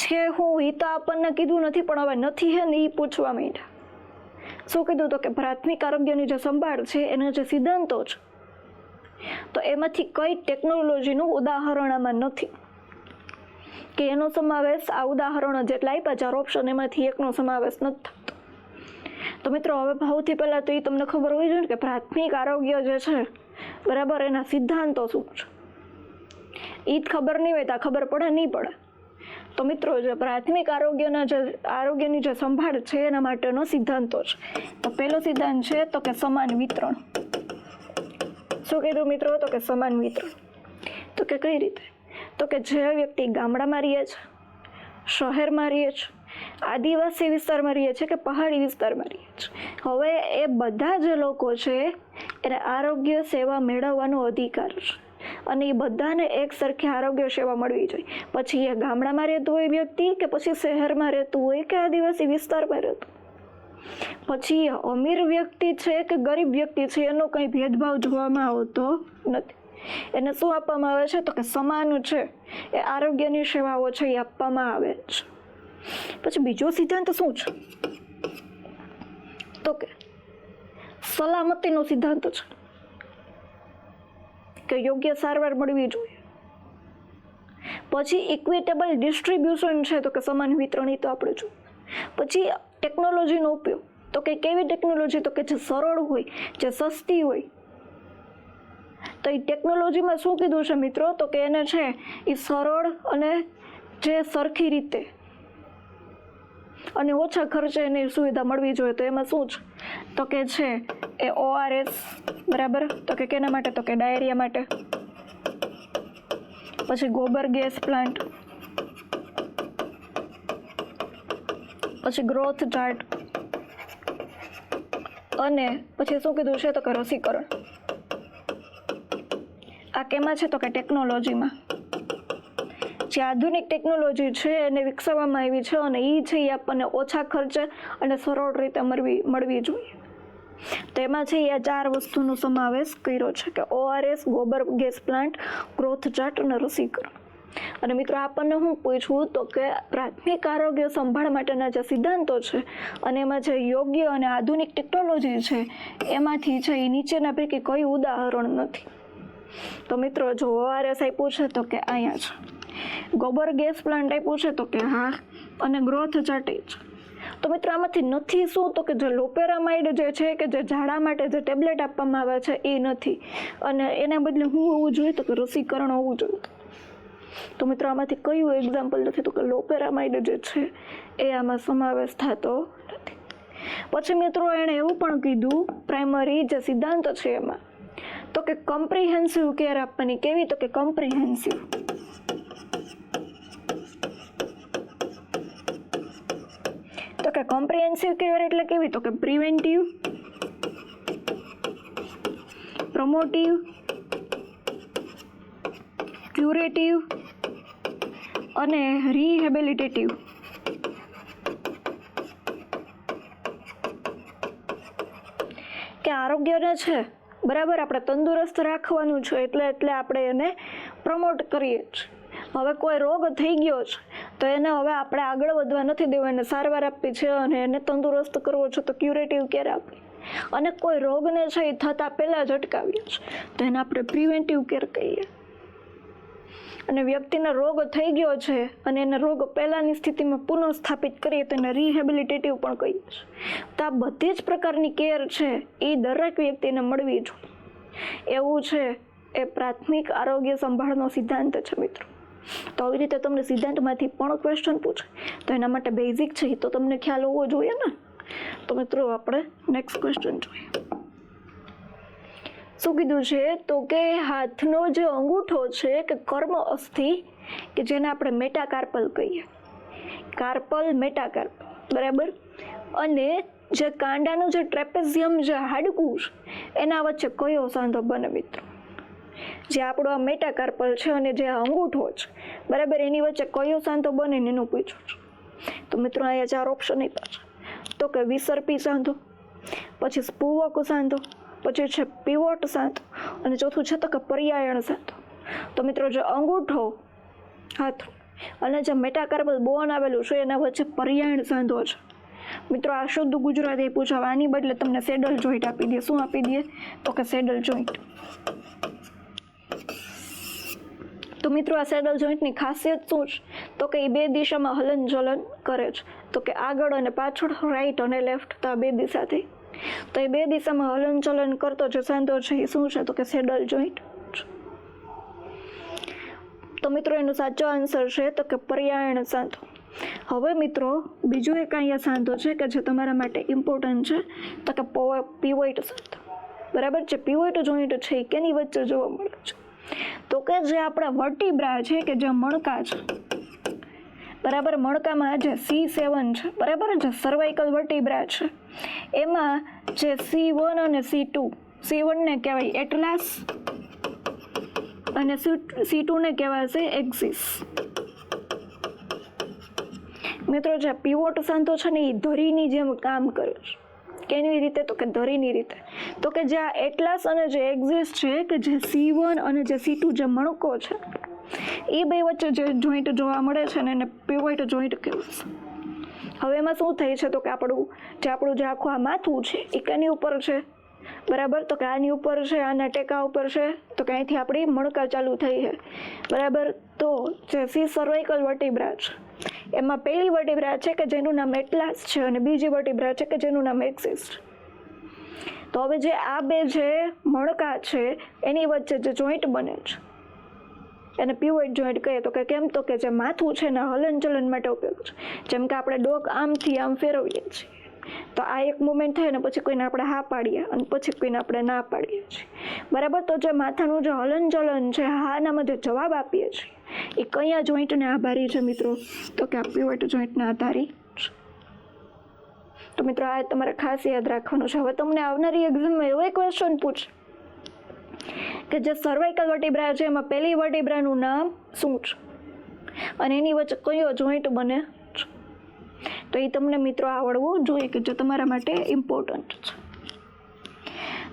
છે હું એ તો આપણને કીધું નથી, પણ હવે નથી હે ને એ પૂછવા માંડ્યા. શું કીધું તો કે પ્રાથમિક આરોગ્યની જે સંભાળ છે એના જે સિદ્ધાંતો છે તો એમાંથી કઈ ટેકનોલોજીનું ઉદાહરણ આમાં નથી કે એનો સમાવેશ આ ઉદાહરણો જેટલા આપ્યા 4 ઓપ્શન એમાંથી એકનો સમાવેશ નથી થતો. તો મિત્રો હવે સૌથી પહેલાં તો એ તમને ખબર હોવી જોઈએ કે પ્રાથમિક આરોગ્ય જે છે, બરાબર, એના સિદ્ધાંતો શું છે. એ જ ખબર નહીં હોય તો ખબર પડે નહીં પડે. તો મિત્રો જે પ્રાથમિક આરોગ્યની જે સંભાળ છે એના માટેનો સિદ્ધાંતો છે. તો પહેલો સિદ્ધાંત છે તો કે સમાન વિતરણ. શું કીધું મિત્રો તો કે સમાન વિતરણ. તો કે કઈ રીતે તો કે જે વ્યક્તિ ગામડામાં રહે છે, શહેરમાં રહે છે, આદિવાસી વિસ્તારમાં રહે છે કે પહાડી વિસ્તારમાં રહે છે, હવે એ બધા જ લોકો છે એને આરોગ્ય સેવા મેળવવાનો અધિકાર છે અને એ બધાને એક સરખી આરોગ્ય સેવા મળવી જોઈએ. પછી એ ગામડામાં રહેતું હોય વ્યક્તિ કે પછી શહેરમાં રહેતું હોય કે આદિવાસી વિસ્તારમાં રહેતું, પછી અમીર વ્યક્તિ છે કે ગરીબ વ્યક્તિ છે એનો કંઈ ભેદભાવ જોવામાં આવતો નથી. એને શું આપવામાં આવે છે તો કે સમાન છે એ આરોગ્યની સેવાઓ છે એ આપવામાં આવે છે. પછી બીજો સિદ્ધાંત શું છે તો કે સલામતીનો સિદ્ધાંત છે કે યોગ્ય સારવાર મળવી જોઈએ. પછી ઇક્વિટેબલ ડિસ્ટ્રીબ્યુશન છે તો કે સમાન વિતરણ, એ તો આપણે જોઈએ. પછી ટેકનોલોજીનો ઉપયોગ, તો કે કેવી ટેકનોલોજી, તો કે જે સરળ હોય, જે સસ્તી હોય. તો એ ટેકનોલોજીમાં શું કીધું છે મિત્રો, તો કે એને છે એ સરળ અને જે સરખી રીતે અને ઓછા ખર્ચે એની સુવિધા મળવી જોઈએ. તો એમાં શું છે, તો કે છે એ ORS, બરાબર, તો કે કેના માટે, તો કે ડાયરિયા માટે. પછી ગોબર ગેસ પ્લાન્ટ, પછી ગ્રોથ ચાર્ટ, અને પછી શું કીધું છે, તો કે રસીકરણ. આ કેમાં છે, તો કે ટેકનોલોજીમાં. જે આધુનિક ટેકનોલોજી છે એને વિકસાવવામાં આવી છે અને એ છે એ આપણને ઓછા ખર્ચે અને સરળ રીતે મળવી જોઈએ. તો એમાં છે એ 4 વસ્તુનો સમાવેશ કર્યો છે કે ORS, ગોબર ગેસ પ્લાન્ટ, ગ્રોથ ચાર્ટ અને રસીકરણ. અને મિત્રો આપણને હું પૂછું તો કે પ્રાથમિક આરોગ્ય સંભાળ માટેના જે સિદ્ધાંતો છે અને એમાં જે યોગ્ય અને આધુનિક ટેકનોલોજી છે એમાંથી છે એ નીચેના પૈકી કઈ ઉદાહરણ નથી. તો મિત્રો જો ORS આપ્યું છે તો કે અહીંયા છે, ગોબર ગેસ પ્લાન્ટ આપ્યું છે તો કે હા, અને ગ્રોથ ચાર્ટ છે. તો મિત્રો આમાંથી નથી શું, તો કે જે લોપેરામાઇડ જે છે કે જે ઝાડા માટે જે ટેબ્લેટ આપવામાં આવે છે એ નથી, અને એના બદલે શું હોવું જોઈએ, તો કે રસીકરણ હોવું જોઈએ. તો મિત્રો આમાંથી કયું એક્ઝામ્પલ નથી, તો કે લોપેરામાઇડ જે છે એ આમાં સમાવેશ થતો નથી. પછી મિત્રો એણે એવું પણ કીધું પ્રાઇમરી જે સિદ્ધાંત છે એમાં, તો કે કોમ્પ્રિહેન્સિવ કેર આપવાની. કેવી, તો કે કોમ્પ્રિહેન્સિવ. તો કે કોમ્પ્રિહેન્સિવ કેર એટલે કેવી, તો કે પ્રિવેન્ટિવ, પ્રમોટિવ, ક્યુરેટિવ અને રિહેબિલિટેટિવ. કે આરોગ્યને છે બરાબર આપણે તંદુરસ્ત રાખવાનું છે એટલે આપણે એને પ્રમોટ કરીએ છીએ. હવે કોઈ રોગ થઈ ગયો છે તો એને હવે આપણે આગળ વધવા નથી દેવું, એને સારવાર આપવી છે અને એને તંદુરસ્ત કરવો છે તો ક્યુરેટિવ કેર આપવી. અને કોઈ રોગને છે એ થતાં પહેલાં જ અટકાવીએ છીએ તો એને આપણે પ્રિવેન્ટિવ કેર કહીએ. અને વ્યક્તિને રોગ થઈ ગયો છે અને એને રોગ પહેલાંની સ્થિતિમાં પુનઃસ્થાપિત કરીએ તો એને રિહેબિલિટેટિવ પણ કહીએ છીએ. તો આ બધી જ પ્રકારની કેર છે એ દરેક વ્યક્તિને મળવી જોઈએ એવું છે એ પ્રાથમિક આરોગ્ય સંભાળનો સિદ્ધાંત છે મિત્રો. તો આવી રીતે તમને સિદ્ધાંતમાંથી પણ ક્વેશ્ચન પૂછે તો એના માટે બેઝિક છે તો તમને ખ્યાલ હોવો જોઈએ ને. તો મિત્રો આપણે નેક્સ્ટ ક્વેશ્ચન જોઈએ. શું કીધું છે તો કે હાથનો જે અંગૂઠો છે કે કર્મ અસ્થિ કે જેને આપણે મેટાકાર્પલ કહીએ, કાર્પલ મેટાકાર્પલ, બરાબર, અને જે કાંડાનું જે ટ્રેપેઝિયમ જે હાડકું છે એના વચ્ચે કયો સાંધો બને મિત્રો? જે આપણો આ મેટાકાર્પલ છે અને જે અંગૂઠો છે બરાબર એની વચ્ચે કયો સાંધો બને એનું પૂછ્યું છે. તો મિત્રો અહીંયા 4 ઓપ્શન આપ્યા છે. તો કે વિસર્પી સાંધો, પછી સ્પુવક સાંધો, પછી છે પીવોટ સાંધો અને ચોથું છે તો કે પર્યાયણ સાંધો. તો મિત્રો જે અંગૂઠો હાથ અને જે મેટાકાર્પલ બોન આવેલું છે એના વચ્ચે પર્યાયણ સાંધો છે. મિત્રો આ શુદ્ધ ગુજરાતી પૂછાવ, આની બદલે તમને સેડલ જોઈન્ટ આપી દે. શું આપી દે? તો કે સેડલ જોઈન્ટ. તો મિત્રો આ સેડલ જોઈન્ટની ખાસિયત શું છે તો કે એ 2 દિશામાં હલનચલન કરે છે. તો કે આગળ અને પાછળ, રાઈટ અને લેફ્ટ, તો આ 2 દિશાથી. તો એ 2 દિશામાં હલનચલન કરતો જે સાંધો છે એ શું છે તો કે સેડલ જોઈન્ટ. તો મિત્રો એનો સાચો આન્સર છે તો કે પર્યાયણ સાંધો. હવે મિત્રો બીજો એક અહીંયા સાંધો છે કે જે તમારા માટે ઇમ્પોર્ટન્ટ છે તો કે પીવોઇટ સાંધો, બરાબર. જે પીવોઇટ જોઈન્ટ છે એ કેની વચ્ચે જોવા મળે છે? તો કે જે આપણા વર્ટિબ્રા છે કે જે મણકા છે, બરાબર, મણકામાં જે C7 છે, બરાબર, જે સર્વાઇકલ વર્ટિબ્રા છે એમાં જે C1 અને C2, C1 ને કહેવાય એટલાસ અને C2 ને કહેવાશે એક્સિસ. મિત્રો જે પીવોટ સાંધો છે ને એ ધરીની જેમ કામ કરે છે. કેની રીતે? તો કે ધરીની રીતે. તો કે જે આ એટલાસ અને જે એક્સિસ છે કે જે C1 અને જે C2 જે મણકો છે એ 2 વચ્ચે જે જોઈન્ટ જોવા મળે છે ને એને પીવોટ જોઈન્ટ કહેવાય. હવે એમાં શું થાય છે તો કે આપણું જે આખું આ માથું છે એ કેની ઉપર છે? બરાબર, તો કે આની ઉપર છે, આના ટેકા ઉપર છે, તો કે અહીંથી આપણી મણકા ચાલુ થઈ છે, બરાબર. તો જે સર્વાઇકલ વર્ટિબ્રા છે એમાં પહેલી વર્ટિબ્રા છે કે જેનું નામ એટલાસ છે અને બીજી વર્ટિબ્રા છે કે જેનું નામ એક્સિસ છે. તો હવે જે આ બે જે મણકા છે એની વચ્ચે જે જોઈન્ટ બને છે એને પિવોટ જોઈન્ટ કહીએ. તો કે કેમ? તો કે જે માથું છે ને હલનચલન માટે ઉપયોગ છે. જેમ કે આપણે ડોક આમથી આમ ફેરવીએ છીએ તો આ એક મુવમેન્ટ થાય ને પછી કોઈને આપણે હા પાડીએ અને પછી કોઈને આપણે ના પાડીએ છીએ, બરાબર. તો જે માથાનું જે હલનચલન છે, હાના મધ્ય જવાબ આપીએ છીએ એ કયા જોઈન્ટને આભારી છે મિત્રો? તો કે આ પિવોટ જોઈન્ટને આધારી છે. તો મિત્રો આ તમારે ખાસ યાદ રાખવાનું છે. હવે તમને આવનારી એક્ઝામમાં એવો ક્વેશ્ચન પૂછે કે જે સર્વાઇકલ વર્ટિબ્રા છે એમાં પહેલી વર્ટિબ્રાનું નામ શું છે અને એની વચ્ચે કયો જોઈન્ટ બને છે. તો એ તમને મિત્રો આવડવું જોઈએ કે જે તમારા માટે ઇમ્પોર્ટન્ટ છે.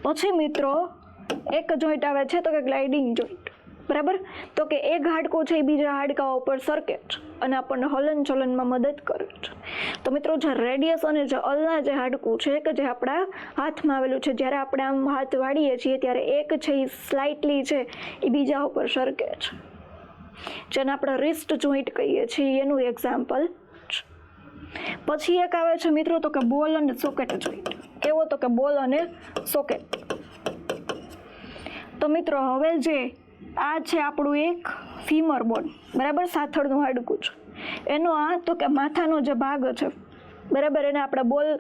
પછી મિત્રો એક જોઈન્ટ આવે છે તો કે ગ્લાઇડિંગ જોઈન્ટ, બરાબર. તો કે એક હાડકું છે એ બીજા હાડકાઓ ઉપર સરકે છે અને આપણને હલનચલનમાં મદદ કરે છે. તો મિત્રો જે રેડિયસ અને જે અલ્ના જે હાડકું છે કે જે આપણા હાથમાં આવેલું છે, જ્યારે આપણે આમ હાથ વાળીએ છીએ ત્યારે એક છે એ સ્લાઇટલી છે એ બીજા ઉપર સરકે છે, જેને આપણે રિસ્ટ જોઈન્ટ કહીએ છીએ, એનું એક્ઝામ્પલ છે. પછી એક આવે છે મિત્રો તો કે બોલ અને સોકેટ જોઈન્ટ. કેવો? તો કે બોલ અને સોકેટ. તો મિત્રો હવે જે આ છે આપણું એક ફીમર બોન, બરાબર, સાથળનું હાડકું છે. એનો આ તો કે માથાનો જે ભાગ છે, બરાબર, એને આપણે બોલ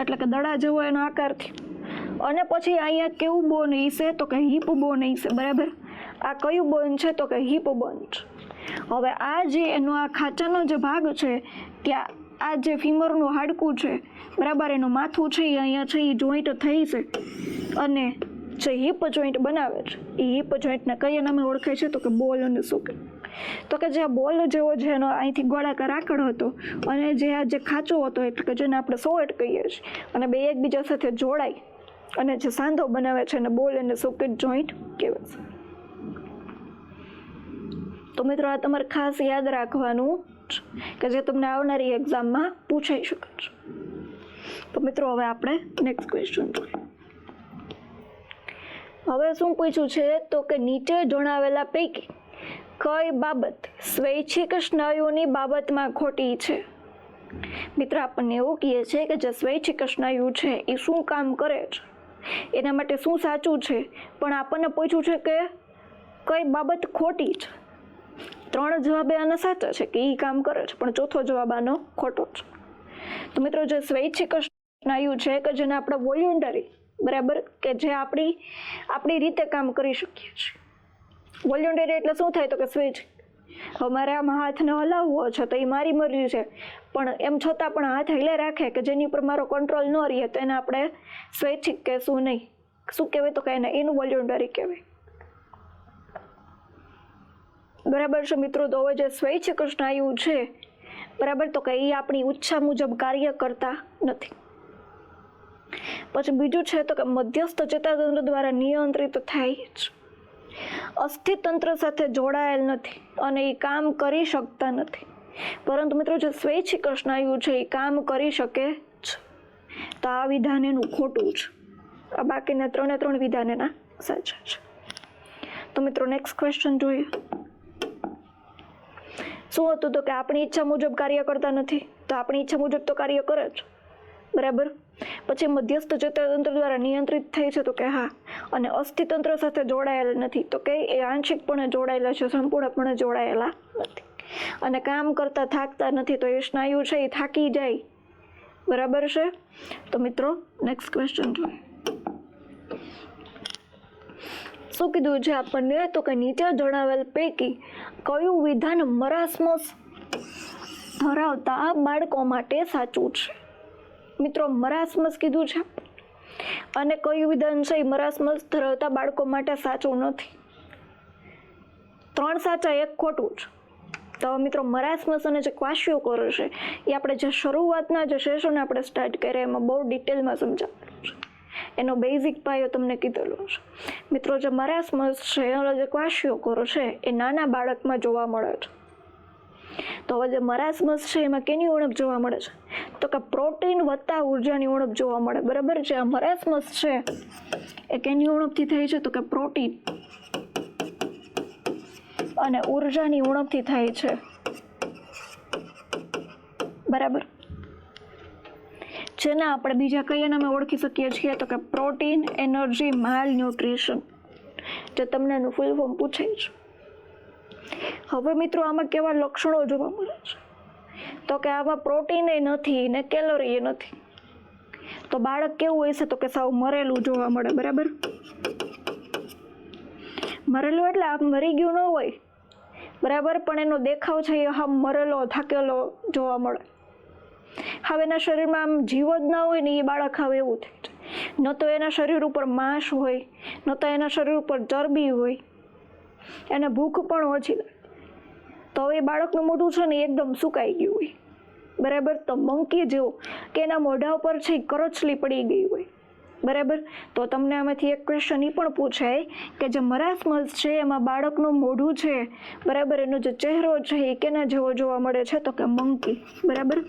એટલે કે દડા જેવો એનો આકારથી. અને પછી અહીંયા કેવું બોન હશે? તો કે હિપ બોન હશે, બરાબર. આ કયું બોન છે? તો કે હિપ બોન છે. હવે આ જે એનો આ ખાંચાનો જે ભાગ છે ત્યાં આ જે ફીમરનું હાડકું છે, બરાબર, એનું માથું છે એ અહીંયા છે એ જોઈન્ટ થઈ છે અને જે હિપ જોઈન્ટ બનાવે છે એ હિપ જોઈન્ટને કયા નામે ઓળખાય છે? તો કે બોલ અને સોકેટ. તો કે જે બોલ જેવો છે એનો અહીંથી ગોળાકાર આકડો હતો અને જે આ જે ખાંચો હતો એટલે કે જેને આપણે સોકેટ કહીએ છીએ અને બે એકબીજા સાથે જોડાય અને જે સાંધો બનાવે છે એને બોલ અને સોકેટ જોઈન્ટ કહેવાય છે. તો મિત્રો આ તમારે ખાસ યાદ રાખવાનું કે જે તમને આવનારી એક્ઝામમાં પૂછાઈ શકે છે. તો મિત્રો હવે આપણે નેક્સ્ટ ક્વેશ્ચન જોઈએ. હવે શું પૂછ્યું છે? તો કે નીચે જણાવેલા પૈકી કઈ બાબત સ્વૈચ્છિક સ્નાયુની બાબતમાં ખોટી છે? મિત્રો આપણને એવું કહે છે કે જે સ્વૈચ્છિક સ્નાયુ છે એ શું કામ કરે છે, એના માટે શું સાચું છે, પણ આપણને પૂછ્યું છે કે કઈ બાબત ખોટી છે. 3 જવાબ આના સાચા છે કે એ કામ કરે છે, પણ ચોથો જવાબ આનો ખોટો છે. તો મિત્રો જે સ્વૈચ્છિક સ્નાયુ છે કે જેને આપણે વોલ્યુન્ટરી, બરાબર, કે જે આપણી રીતે કામ કરી શકીએ છીએ. વોલ્યુન્ટરી એટલે શું થાય? તો કે સ્વૈચ્છિક. હવે મારે આમાં હાથને હલાવવો છે તો એ મારી મરજી છે, પણ એમ છતાં પણ હાથ હેલે રાખે કે જેની ઉપર મારો કંટ્રોલ ન રહે તો એને આપણે સ્વૈચ્છિક કહેશું નહીં. શું કહેવાય? તો કે એને ઇનવોલ્યુન્ટરી કહેવાય, બરાબર છે મિત્રો. તો હવે જે સ્વૈચ્છિક સ્નાયુ છે, બરાબર, તો કે એ આપણી ઈચ્છા મુજબ કાર્ય કરતા નથી. પછી બીજું છે તો કે મધ્યસ્થ ચેતાતંત્ર દ્વારા નિયંત્રિત થાય છે, અસ્થિતંત્ર સાથે જોડાયેલ નથી અને એ કામ કરી શકતા નથી. પરંતુ મિત્રો જે સ્વૈચ્છિક સ્નાયુ છે એ કામ કરી શકે છે. તો આ વિધાન એનું ખોટું છે. આ બાકીના 3 વિધાન એના સાચા છે. તો મિત્રો નેક્સ્ટ ક્વેશ્ચન જોઈએ. શું હતું? તો કે આપણી ઈચ્છા મુજબ કાર્ય કરતા નથી. તો આપણી ઈચ્છા મુજબ તો કાર્ય કરે છે, બરાબર. પછી મધ્યસ્થ ચેતાતંત્ર દ્વારા નિયંત્રિત થાય છે તો કે હા. અને અસ્થિતંત્ર સાથે જોડાયેલ નથી તો કે એ આંશિકપણે જોડાયેલા છે, સંપૂર્ણપણે જોડાયેલા નથી. અને કામ કરતા થાકતા નથી. તો એ સ્નાયુ છે એ થાકી જાય, બરાબર છે. તો મિત્રો નેક્સ્ટ ક્વેશ્ચન જોઈએ. શું કીધું છે આપણને? તો કે નીચે જણાવેલ પૈકી કયું વિધાન મરાસમસ ધરાવતા બાળકો માટે સાચું છે? મિત્રો મરાસમસ કીધું છે અને કયું વિધાન છે એ મરાસમસ ધરાવતા બાળકો માટે સાચું નથી. 3 સાચા 1 ખોટું છે. તો મિત્રો મરાસમસ અને જે ક્વાશિયોકોર છે એ આપણે જે શરૂઆતના જે સેશને આપણે સ્ટાર્ટ કર્યા એમાં બહુ ડિટેલમાં સમજાવેલું છે. એનો બેઝિક પાયો તમને કીધેલો છે. મિત્રો જે મરાસમસ છે એનો જે ક્વાશિયોકોર છે એ નાના બાળકમાં જોવા મળે છે. તો હવે જે મરાસમસ છે એમાં કેની ઉણપ જોવા મળે છે? તો કે પ્રોટીન વત્તા ઉર્જાની ઉણપ જોવા મળે, બરાબર. જે આ મરાસમસ છે એ કેની ઉણપથી થાય છે? તો કે પ્રોટીન અને ઉર્જાની ઉણપથી થાય છે. બરાબર. જેના આપણે બીજા કયા નામે ઓળખી શકીએ છીએ તો કે પ્રોટીન, એનર્જી, માલ ન્યુટ્રિશન, જે તમને એનું ફૂલ ફોર્મ પૂછાય છે. હવે મિત્રો આમાં કેવા લક્ષણો જોવા મળે છે તો કે આમાં પ્રોટીન નથી ને કેલોરી નથી. તો બાળક કેવું હોય છે તો કે સાવ મરેલું જોવા મળે. બરાબર, મરેલું એટલે આમ મરી ગયું ન હોય, બરાબર, પણ એનો દેખાવ છે એ આમ મરેલો થાકેલો જોવા મળે. હવે એના શરીરમાં આમ જીવ જ ના હોય ને એ બાળક હવે એવું થાય છે. ન તો એના શરીર ઉપર માંસ હોય, ન તો એના શરીર ઉપર ચરબી હોય, એને ભૂખ પણ ઓછી લાગે. તો એ બાળકનું મોઢું છે ને એકદમ સુકાઈ ગયું હોય. બરાબર, તો મંકી જેવું કે એના મોઢા ઉપર છે કરચલી પડી ગઈ હોય. બરાબર, તો તમને આમાંથી એક ક્વેશ્ચન એ પણ પૂછાય કે જે મરાસમસ છે એમાં બાળકનું મોઢું છે, બરાબર, એનો જે ચહેરો છે એ કેના જેવો જોવા મળે છે તો કે મંકી. બરાબર,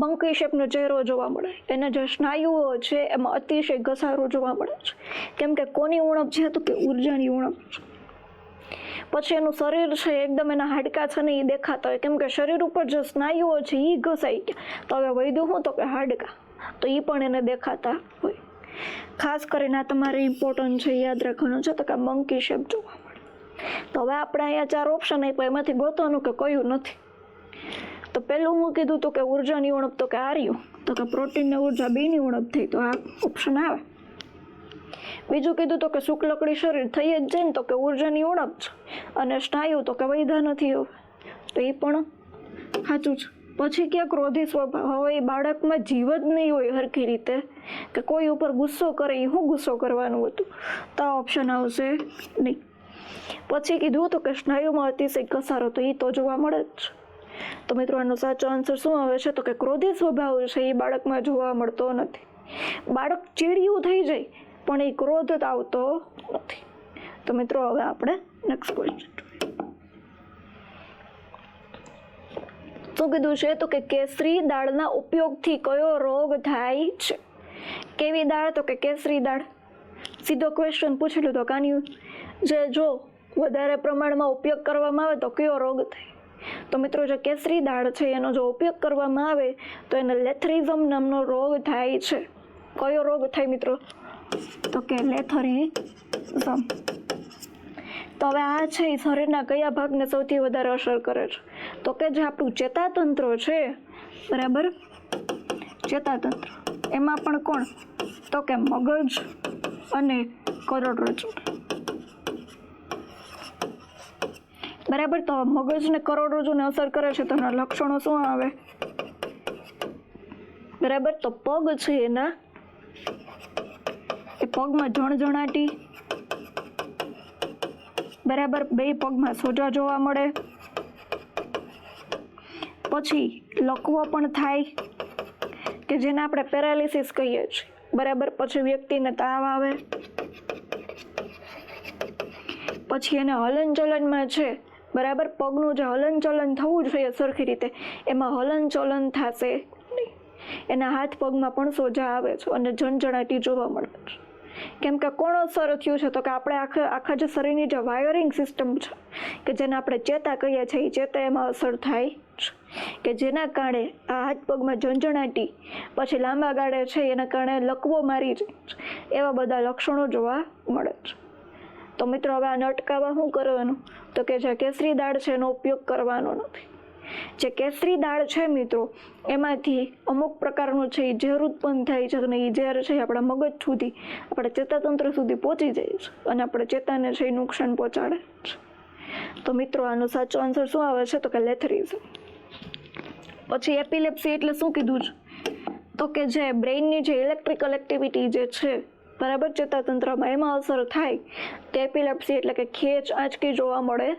મંકી શેપનો ચહેરો જોવા મળે. એના જે સ્નાયુઓ છે એમાં અતિશય ઘસારો જોવા મળે છે. કેમ કે કોની ઉણપ છે તો કે ઉર્જાની ઉણપ છે. પછી એનું શરીર છે એકદમ એના હાડકાં છે ને એ દેખાતા હોય, કેમ કે શરીર ઉપર જે સ્નાયુઓ છે એ ઘસાઈ ગયા. તો હવે વધ્યું શું તો કે હાડકાં, તો એ પણ એને દેખાતા હોય. ખાસ કરીને આ તમારે ઇમ્પોર્ટન્ટ છે, યાદ રાખવાનું છે તો કે મંકી શેપ જોવા મળે. તો હવે આપણે અહીંયા 4 ઓપ્શન આપ્યા, એમાંથી ગોતવાનું કે કયું નથી. તો પહેલું હું કીધું તો કે ઉર્જાની ઉણપ, તો કે આર્યું, તો કે પ્રોટીન ને ઉર્જા બેની ઉણપ થઈ, તો આ ઓપ્શન આવે. બીજું કીધું તો કે શુક્લકડી શરીર થઈ જ જાય ને, તો કે ઉર્જાની ઉણપ છે. અને સ્નાયુ તો કે વૈધા નથી હવે, તો એ પણ સાચું છે. પછી ક્યાં ક્રોધી સ્વભાવ, હવે એ બાળકમાં જીવ જ નહીં હોય સરખી રીતે, કે કોઈ ઉપર ગુસ્સો કરે, એ શું ગુસ્સો કરવાનું હતું, તો આ ઓપ્શન આવશે નહીં. પછી કીધું તો કે સ્નાયુમાં અતિશય ઘસારો, તો એ તો જોવા મળે જ છે. તો મિત્રો આનો સાચો આન્સર શું આવે છે તો કે ક્રોધી સ્વભાવ છે એ બાળકમાં જોવા મળતો નથી. બાળક ચીડિયું થઈ જાય પણ એ ક્રોધ આવતો નથી. તો મિત્રો હવે આપણે નેક્સ્ટ ક્વેશ્ચન શું કીધું છે તો કે કેસરી દાળના ઉપયોગથી કયો રોગ થાય છે? કેવી દાળ તો કે કેસરી દાળ. સીધો ક્વેશ્ચન પૂછી લીધો. કાન્યું જે જો વધારે પ્રમાણમાં ઉપયોગ કરવામાં આવે તો કયો રોગ થાય? તો મિત્રો જે કેસરી દાળ છે એનો જો ઉપયોગ કરવામાં આવે તો એને લેથરિઝમ નામનો રોગ થાય છે. કયો રોગ થાય મિત્રો? તો કે લેથરિઝમ. તો હવે આ છે એ શરીરના કયા ભાગને સૌથી વધારે અસર કરે છે? તો કે જે આપણું ચેતાતંત્ર છે, બરાબર, ચેતાતંત્ર, એમાં પણ કોણ? તો કે મગજ અને કરોડરજ્જુ. બરાબર, તો મગજ ને કરોડરજ્જુને અસર કરે છે તો એના લક્ષણો શું આવે? બરાબર, તો પગ છે એના, એ પગમાં જણજણાટી, બરાબર, બે પગમાં સોજા જોવા મળે. પછી લકવો પણ થાય કે જેને આપણે પેરાલિસિસ કહીએ છીએ, બરાબર. પછી વ્યક્તિને તાવ આવે. પછી એને હલનચલનમાં છે, બરાબર, પગનું જે હલનચલન થવું જોઈએ સરખી રીતે એમાં હલનચલન થશે નહીં. એના હાથ પગમાં પણ સોજા આવે છે અને જણજણાટી જોવા મળે છે. કેમ કે કોણ અસર થયું છે? તો કે આપણે આખા જે શરીરની જે વાયરિંગ સિસ્ટમ છે કે જેને આપણે ચેતા કહીએ છીએ એ ચેતા એમાં અસર થાય છે, કે જેના કારણે આ હાથ પગમાં જણજણાટી, પછી લાંબા ગાળે છે એના કારણે લકવો મારી જાય છે, એવા બધા લક્ષણો જોવા મળે છે. તો મિત્રો હવે આને અટકાવવા શું કરવાનું? તો કે જે કેસરી દાળ છે એનો ઉપયોગ કરવાનો નથી. જે કેસરી દાળ છે મિત્રો એમાંથી અમુક પ્રકારનું છે એ ઝેર ઉત્પન્ન થાય છે અને એ ઝેર છે આપણા મગજ સુધી, આપણા ચેતાતંત્ર સુધી પહોંચી જાય છે અને આપણે ચેતાને છે એ નુકસાન પહોંચાડે છે. તો મિત્રો આનો સાચો આન્સર શું આવે છે? તો કે લેથરિઝમ. પછી એપિલેપ્સી એટલે શું કીધું છે? તો કે જે બ્રેઇનની જે ઇલેક્ટ્રિકલ એક્ટિવિટી જે છે, બરાબર, ચેતાતંત્રમાં એમાં અસર થાય તે એપિલેપ્સી એટલે કે ખેંચ આંચકી જોવા મળે.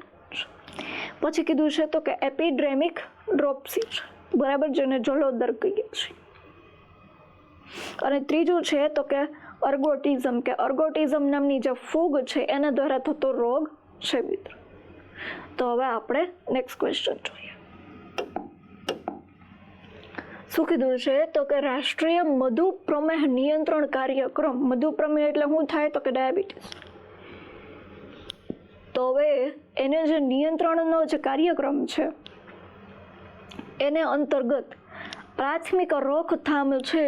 પછી કીધું છે તો કે એપિડેમિક ડ્રોપ્સી છે, બરાબર, જેને જલોદર કહીએ છીએ. અને ત્રીજું છે તો કે અર્ગોટિઝમ, કે અર્ગોટિઝમ નામની જે ફૂગ છે એના દ્વારા થતો રોગ છે મિત્રો. તો હવે આપણે નેક્સ્ટ ક્વેશ્ચન જોઈએ. શું કીધું છે તો કે રાષ્ટ્રીય મધુપ્રમેહ નિયંત્રણ કાર્યક્રમ. મધુપ્રમેહ એટલે શું થાય? તો કે ડાયાબિટીસ. તો તો હવે એને જે નિયંત્રણનો જે કાર્યક્રમ છે એને અંતર્ગત પ્રાથમિક રોકથામ છે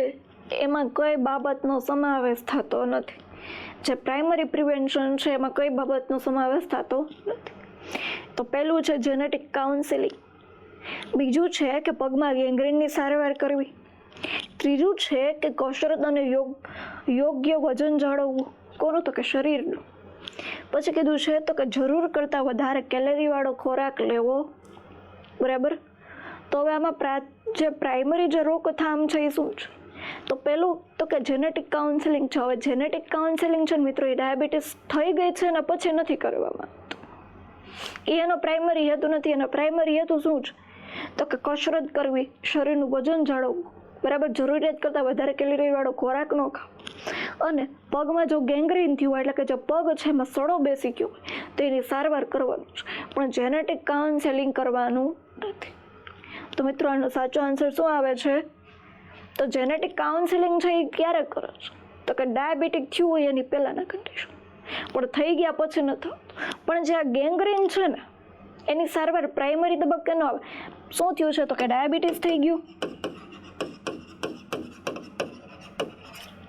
એમાં કઈ બાબતનો સમાવેશ થતો નથી. જે પ્રાઇમરી પ્રિવેન્શન છે એમાં કઈ બાબતનો સમાવેશ થતો નથી. તો પહેલું છે જેનેટિક કાઉન્સેલિંગ, બીજું છે કે પગમાં ગેંગ્રીનની સારવાર કરવી, ત્રીજું છે કે કસરત અને યોગ્ય વજન જાળવવું, કોનું તો કે શરીરનું. પછી કીધું છે તો કે જરૂર કરતાં વધારે કેલરીવાળો ખોરાક લેવો, બરાબર. તો હવે આમાં જે પ્રાઇમરી જે રોકથામ છે એ શું છે? તો પહેલું તો કે જેનેટિક કાઉન્સેલિંગ છે. હવે જેનેટિક કાઉન્સેલિંગ છે ને મિત્રો, એ ડાયાબિટીસ થઈ ગઈ છે ને પછી નથી કરવામાં આવતું. એ એનો પ્રાઇમરી હેતુ નથી. એનો પ્રાઇમરી હેતુ શું છે? તો કે કસરત કરવી, શરીરનું વજન જાળવવું, બરાબર, જરૂરિયાત કરતાં વધારે કેલરીવાળો ખોરાક ન ખાવો, અને પગમાં જો ગેંગ્રીન થયું હોય એટલે કે જે પગ છે એમાં સડો બેસી ગયો હોય તો એની સારવાર કરવાનું છે, પણ જેનેટિક કાઉન્સેલિંગ કરવાનું નથી. તો મિત્રો આનો સાચો આન્સર શું આવે છે? તો જેનેટિક કાઉન્સેલિંગ છે એ ક્યારે કરે છે? તો કે ડાયાબિટીક થયું હોય એની પહેલાંના કન્ડિશન, પણ થઈ ગયા પછી ન થતું. પણ જે આ ગેંગ્રીન છે ને એની સારવાર પ્રાઇમરી તબક્કે ન આવે. શું થયું છે? તો કે ડાયાબિટીસ થઈ ગયું.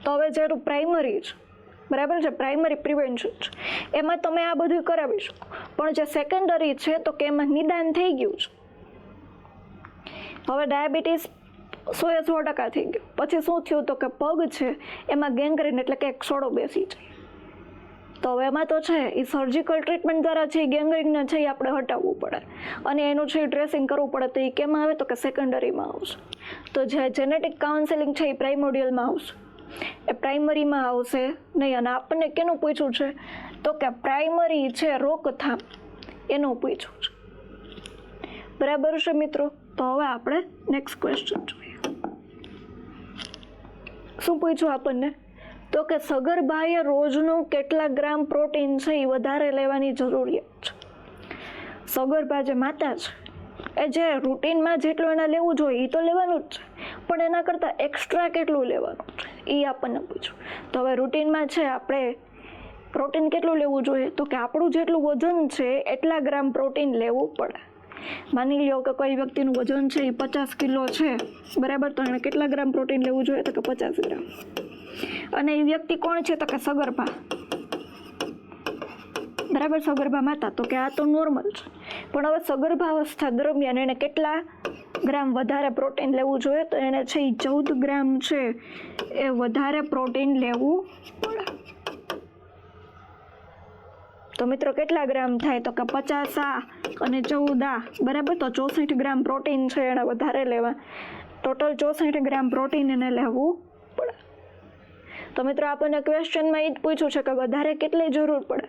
તો હવે જેનું પ્રાઇમરી છે, બરાબર છે, પ્રાઇમરી પ્રિવેન્શન છે, એમાં તમે આ બધું કરાવી શકો. પણ જે સેકન્ડરી છે તો કે એમાં નિદાન થઈ ગયું છે. હવે ડાયાબિટીસ 100% થઈ ગયું. પછી શું થયું? તો કે પગ છે એમાં ગેંગ્રીન એટલે કે એક સડો બેસી જાય. તો હવે એમાં તો છે એ સર્જિકલ ટ્રીટમેન્ટ દ્વારા છે એ ગેંગ્રીનને છે એ આપણે હટાવવું પડે, અને એનું છે ડ્રેસિંગ કરવું પડે. તો એ કેમાં આવે? તો કે સેકન્ડરીમાં આવશે. તો જે જેનેટિક કાઉન્સેલિંગ છે એ પ્રાઇમોડિયલમાં આવશે, એ પ્રાઇમરીમાં આવશે નહીં. અને આપણને કેનું પૂછ્યું છે? તો કે પ્રાઇમરી છે રોકથામ એનું પૂછ્યું છે, બરાબર છે મિત્રો. તો હવે આપણે નેક્સ્ટ ક્વેશ્ચન જોઈએ. શું પૂછ્યું આપણને? તો કે સગર્ભાએ રોજનું કેટલા ગ્રામ પ્રોટીન છે એ વધારે લેવાની જરૂરિયાત છે. સગર્ભા જે માતા છે એ જે રૂટીનમાં જેટલું એને લેવું જોઈએ એ તો લેવાનું જ છે, પણ એના કરતાં એક્સ્ટ્રા કેટલું લેવાનું છે એ આપણને પૂછ્યું. તો હવે રૂટીનમાં છે આપણે પ્રોટીન કેટલું લેવું જોઈએ? તો કે આપણું જેટલું વજન છે એટલા ગ્રામ પ્રોટીન લેવું પડે. માની લો કે કોઈ વ્યક્તિનું વજન છે એ 50 કિલો છે, બરાબર, તો એને કેટલા ગ્રામ પ્રોટીન લેવું જોઈએ? તો કે 50 ગ્રામ. અને એ વ્યક્તિ કોણ છે? તો કે સગર્ભા, બરાબર, સગર્ભા માતા. તો કે આ તો નોર્મલ છે, પણ હવે સગર્ભાવસ્થા દરમિયાન એને કેટલા ગ્રામ વધારે પ્રોટીન લેવું જોઈએ? તો એને છે એ 14 ગ્રામ છે એ વધારે પ્રોટીન લેવું પડે. તો મિત્રો કેટલા ગ્રામ થાય? તો કે 50 અને 14, બરાબર, તો 64 ગ્રામ પ્રોટીન છે એને વધારે લેવા. ટોટલ 64 ગ્રામ પ્રોટીન એને લેવું પડે. તો મિત્રો આપણને ક્વેશ્ચનમાં એ જ પૂછ્યું છે કે વધારે કેટલી જરૂર પડે?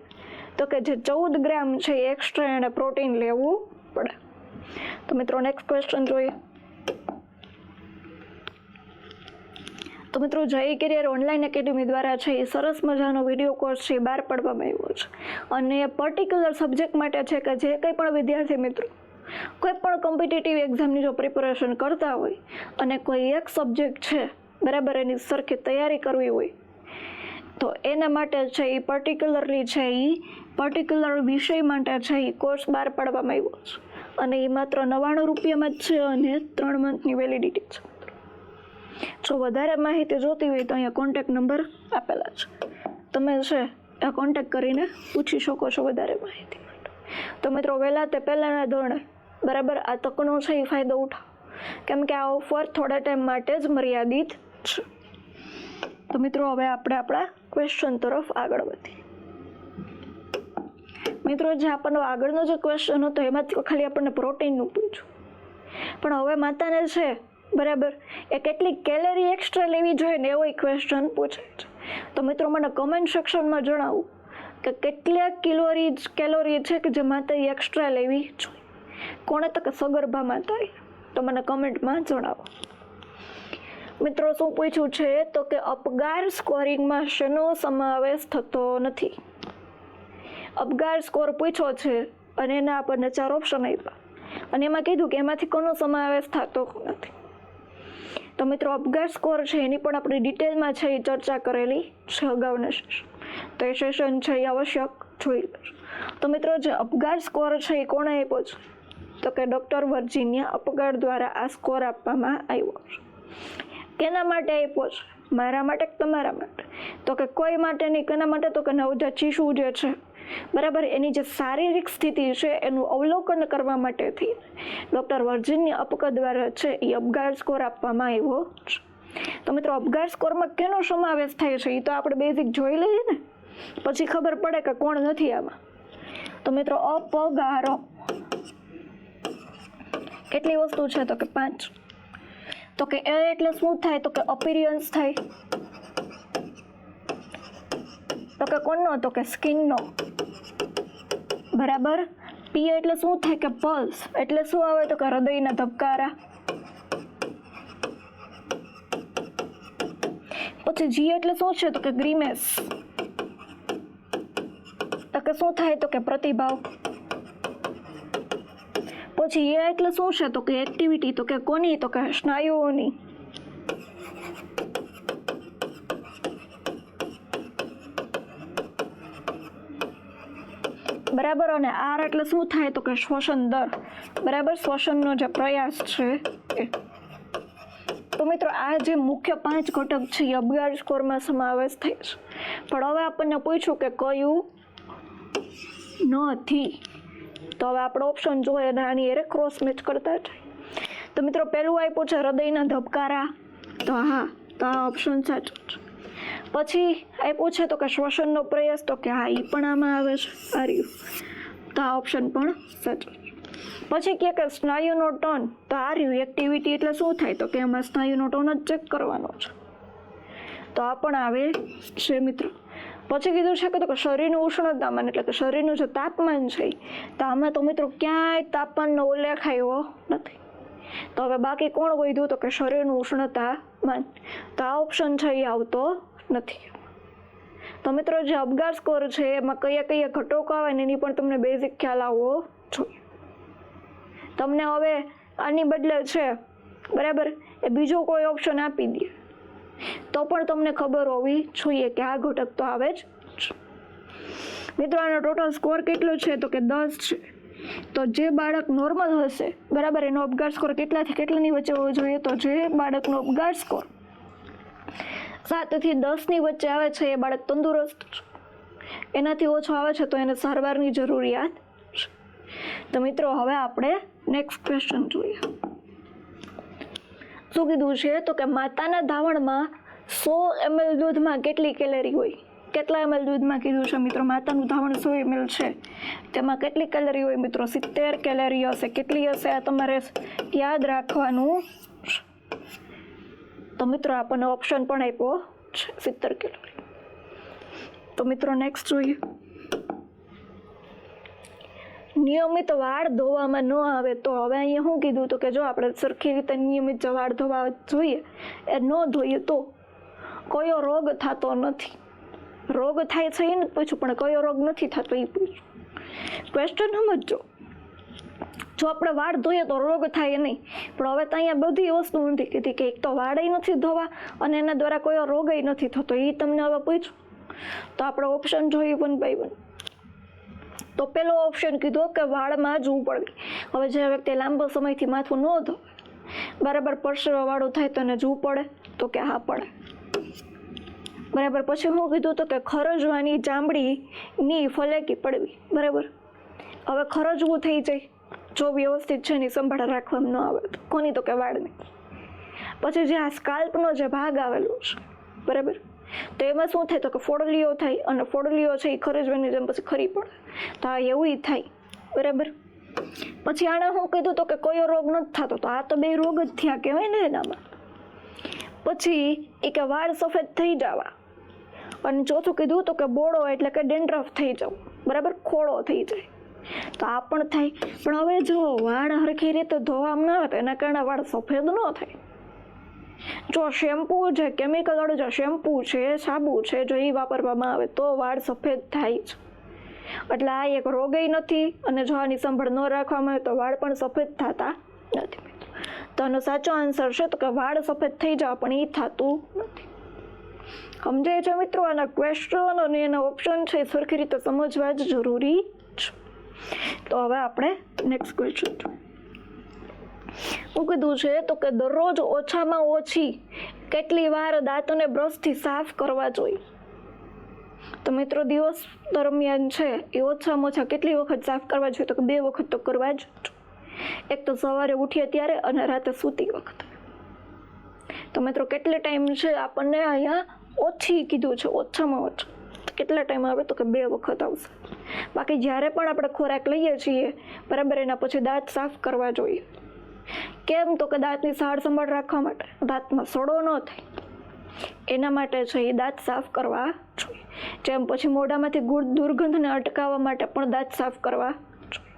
તો કે જે 14 ગ્રામ છે એ એક્સ્ટ્રા એને પ્રોટીન લેવું પડે. તો મિત્રો નેક્સ્ટ ક્વેશ્ચન જોઈએ. તો મિત્રો જય કેરિયર ઓનલાઈન એકેડમી દ્વારા છે એ સરસ મજાનો વિડીયો કોર્સ છે એ બહાર પાડવામાં આવ્યો છે, અને પર્ટિક્યુલર સબ્જેક્ટ માટે છે કે જે કંઈ પણ વિદ્યાર્થી મિત્રો કોઈ પણ કોમ્પિટિટિવ એક્ઝામની જો પ્રિપેરેશન કરતા હોય અને કોઈ એક સબ્જેક્ટ છે, બરાબર, એની સરખી તૈયારી કરવી હોય તો એના માટે છે એ પર્ટિક્યુલરલી છે એ પર્ટિક્યુલર વિષય માટે છે એ કોર્સ બહાર પાડવામાં આવ્યો છે, અને એ માત્ર 99 રૂપિયામાં જ છે, અને 3 મંથની વેલિડિટી છે. જો વધારે માહિતી જોતી હોય તો અહીંયા કોન્ટેક્ટ નંબર આપેલા છે, તમે છે આ કોન્ટેક્ટ કરીને પૂછી શકો છો વધારે માહિતી માટે. તો મિત્રો વહેલા તે પહેલાંના ધોરણે, બરાબર, આ તકનો છે એ ફાયદો ઉઠાવો, કેમ કે આ ઓફર થોડા ટાઈમ માટે જ મર્યાદિત છે. તો મિત્રો હવે આપણે આપણા ક્વેશ્ચન તરફ આગળ વધીએ. મિત્રો જે આપણનો આગળનો જે ક્વેશ્ચન હતો એમાં ખાલી આપણને પ્રોટીનનું પૂછ્યું, પણ હવે માતાને છે, બરાબર, એ કેટલી કેલરી એક્સ્ટ્રા લેવી જોઈએ ને એવો ક્વેશ્ચન પૂછે છે. તો મિત્રો મને કમેન્ટ સેક્શનમાં જણાવો કે કેટલા કેલોરી છે કે જે માતાએ એક્સ્ટ્રા લેવી જોઈએ. કોણે? તો કે સગર્ભા માતાએ. તો મને કમેન્ટમાં જણાવો. મિત્રો શું પૂછ્યું છે? તો કે અપગાર સ્કોરિંગમાં શેનો સમાવેશ થતો નથી? અપગાર સ્કોર પૂછ્યો છે અને એના આપણને 4 ઓપ્શન આપ્યા, અને એમાં કીધું કે એમાંથી કોનો સમાવેશ થતો નથી. તો મિત્રો અપગાર સ્કોર છે એની પણ આપણે ડિટેલમાં છે એ ચર્ચા કરેલી છે અગાઉના સેશન, તો એ સેશન છે એ આવશ્યક જોઈ લેજો. તો મિત્રો જે અપગાર સ્કોર છે એ કોણે આપ્યો છે? તો કે ડૉક્ટર વર્જિનિયા અપગાર દ્વારા આ સ્કોર આપવામાં આવ્યો છે. કેના માટે આપ્યો છે? મારા માટે કે તમારા માટે? તો કે કોઈ માટે નહીં. કેના માટે? તો કે નવજાત શિશુ જે છે બરાબર એની જે શારીરિક સ્થિતિ છે એનું અવલોકન કરવા માટેથી ડૉક્ટર વર્જિનિયા અપગાર દ્વારા છે એ અપગાર સ્કોર આપવામાં આવ્યો છે. તો મિત્રો અપગાર સ્કોરમાં કેનો સમાવેશ થાય છે એ તો આપણે બેઝિક જોઈ લઈએ ને, પછી ખબર પડે કે કોણ નથી આમાં. તો મિત્રો અપગારો કેટલી વસ્તુ છે? તો કે 5. તો કે એ એટલે શું થાય? તો કે અપિયરન્સ થાય. તો કે કોણનો? તો કે સ્કિનનો. બરાબર. પી એટલે શું થાય? કે પલ્સ. એટલે શું આવે? તો કે હૃદયના ધબકારા. પછી જી એટલે શું છે? તો કે ગ્રીમેસ. તો કે શું થાય? તો કે પ્રતિભાવ. પછી એ એટલે શું છે? તો કે એક્ટિવિટી. તો કે કોની? તો કે સ્નાયુઓની. બરાબર. અને આર એટલે શું થાય? તો કે શ્વસન દર. બરાબર. શ્વસનનો જે પ્રયાસ છે એ. તો મિત્રો આ જે મુખ્ય 5 ઘટક છે એ અપગાર સ્કોરમાં સમાવેશ થાય છે. પણ હવે આપણને પૂછ્યું કે કયું નથી. તો હવે આપણે ઓપ્શન જોઈએ અને આની એરે ક્રોસ મેચ કરતા જાય. તો મિત્રો પહેલું આપ્યું છે હૃદયના ધબકારા. તો હા, તો આ ઓપ્શન સાચો છે. પછી આપ્યું છે તો કે શ્વસનનો પ્રયાસ. તો કે હા, એ પણ આમાં આવે છે. આ રહ્યું. તો આ ઓપ્શન પણ સાચો છે. પછી કે સ્નાયુનો ટોન. તો આ રહ્યું એક્ટિવિટી એટલે શું થાય? તો કે એમાં સ્નાયુનો ટોન જ ચેક કરવાનો છે. તો આ પણ આવે છે મિત્રો. પછી કીધું છે કે શરીરનું ઉષ્ણતામાન એટલે કે શરીરનું જે તાપમાન છે તો આમાં તો મિત્રો ક્યાંય તાપમાનનો ઉલ્લેખ આવ્યો નથી. તો હવે બાકી કોણ વધ્યું? તો કે શરીરનું ઉષ્ણતામાન. તો આ ઓપ્શન છે એ આવતો નથી. તો મિત્રો જે અપગાર સ્કોર છે એમાં કયા કયા ઘટકો આવે ને એની પણ તમને બેઝિક ખ્યાલ આવવો જોઈએ. તમને હવે આની બદલે છે બરાબર એ બીજો કોઈ ઓપ્શન આપી દે તો પણ તમને ખબર હોવી જોઈએ કે આ ઘટક તો આવે જ. મિત્રો આનો ટોટલ સ્કોર કેટલો છે? તો કે 10 છે. તો જે બાળક નોર્મલ હશે બરાબર એનો અપગાર સ્કોર કેટલાથી કેટલાની વચ્ચે હોવો જોઈએ? તો જે બાળકનો અપગાર સ્કોર 7 થી 10 ની વચ્ચે આવે છે એ બાળક તંદુરસ્ત છે. એનાથી ઓછો આવે છે તો એને સારવારની જરૂરિયાત છે. તો મિત્રો હવે આપણે નેક્સ્ટ ક્વેશ્ચન જોઈએ. શું કીધું છે? તો કે માતાના ધાવણમાં 100 ml દૂધમાં કેટલી કેલરી હોય? કેટલા ml દૂધમાં કીધું છે મિત્રો? માતાનું ધાવણ 100 ml છે તેમાં કેટલી કેલરી હોય મિત્રો? 70 કેલરી હશે. કેટલી હશે આ તમારે યાદ રાખવાનું. તો મિત્રો આપણને ઓપ્શન પણ આપ્યો છે 70 કેલરી. તો મિત્રો નેક્સ્ટ જોઈએ. નિયમિત વાળ ધોવામાં ન આવે તો હવે અહીંયા શું કીધું? તો કે જો આપણે સરખી રીતે નિયમિત વાળ ધોવા જોઈએ એ ન ધોઈએ તો કયો રોગ થતો નથી? રોગ થાય છે એ નથી પૂછ્યું, પણ કયો રોગ નથી થતો એ પૂછ્યું. ક્વેશ્ચન સમજો. જો આપણે વાળ ધોઈએ તો રોગ થાય નહીં, પણ હવે તો અહીંયા બધી વસ્તુ નથી કીધી કે એક તો વાળય નથી ધોવા અને એના દ્વારા કયો રોગય નથી થતો. એ તમને હવે પૂછ્યું તો આપણે ઓપ્શન જોઈએ 1 by 1. તો પેલો ઓપ્શન કીધો કે વાળમાં જવું પડે. હવે જે વ્યક્તિ લાંબો સમયથી માથું ન ધોવે બરાબર પરસેવા વાળું થાય તો એને જવું પડે? તો કે હા પડે. બરાબર. પછી શું કીધું? તો કે ખરજવાની ચામડીની ફલેકી પડવી. બરાબર. હવે ખરજવું થઈ જાય જો વ્યવસ્થિત છે એની સંભાળ રાખવામાં ન આવે તો. કોની? તો કે વાળની. પછી જે આ સ્કાલ્પનો જે ભાગ આવેલો છે બરાબર તો એમાં શું થાય? તો કે ફોડલીઓ થાય અને ફોડલીઓ છે એ ખરજવાની જેમ પછી ખરી પડે. તો આ એવું થાય બરાબર. પછી આને શું કીધું? તો કે કયો રોગ નથી થતો. તો આ તો 2 રોગ જ થયા કહેવાય ને એનામાં. પછી એ કે વાળ સફેદ થઈ જવા. અને ચોથું કીધું તો કે બોળો એટલે કે ડેન્ડ્રફ થઈ જવું. બરાબર. ખોળો થઈ જાય. તો આ પણ થાય. પણ હવે જો વાળ હરખી રીતે ધોવામાં ન આવે તો એના કારણે વાળ સફેદ ન થાય. જો શેમ્પૂ છે કેમિકલ વાળું જો શેમ્પૂ છે સાબુ છે જો એ વાપરવામાં આવે તો વાળ સફેદ થાય છે. એટલે આ એક રોગય નથી અને જો આની સંભાળ ન રાખવામાં આવે તો વાળ પણ સફેદ થતા નથી. તો આનો સાચો આન્સર છે તો કે વાળ સફેદ થઈ જવા પણ એ થતું નથી. સમજાય છે મિત્રો? આના ક્વેશ્ચન અને એના ઓપ્શન છે એ સરખી રીતે સમજવા જ જરૂરી છે. તો હવે આપણે નેક્સ્ટ ક્વેશ્ચન શું કીધું છે તો કે દરરોજ ઓછામાં ઓછી કેટલી વાર દાંતને બ્રશથી સાફ કરવા જોઈએ? તો મિત્રો દિવસ દરમિયાન છે એ ઓછામાં ઓછા કેટલી વખત સાફ કરવા જોઈએ? તો કે 2 વખત તો કરવા જ. એક તો સવારે ઉઠીએ ત્યારે અને રાતે સૂતી વખતે. તો મિત્રો કેટલો ટાઈમ છે આપણને અહીંયા ઓછી કીધું છે, ઓછામાં ઓછા કેટલા ટાઈમ આવે? તો કે 2 વખત આવશે. બાકી જ્યારે પણ આપણે ખોરાક લઈએ છીએ બરાબર, એના પછી દાંત સાફ કરવા જોઈએ. કેમ? તો કે દાંતની સાર સંભાળ રાખવા માટે, દાંતમાં સડો ન થાય એના માટે છે એ દાંત સાફ કરવા જોઈએ. જેમ પછી મોઢામાંથી દુર્ગંધને અટકાવવા માટે પણ દાંત સાફ કરવા જોઈએ.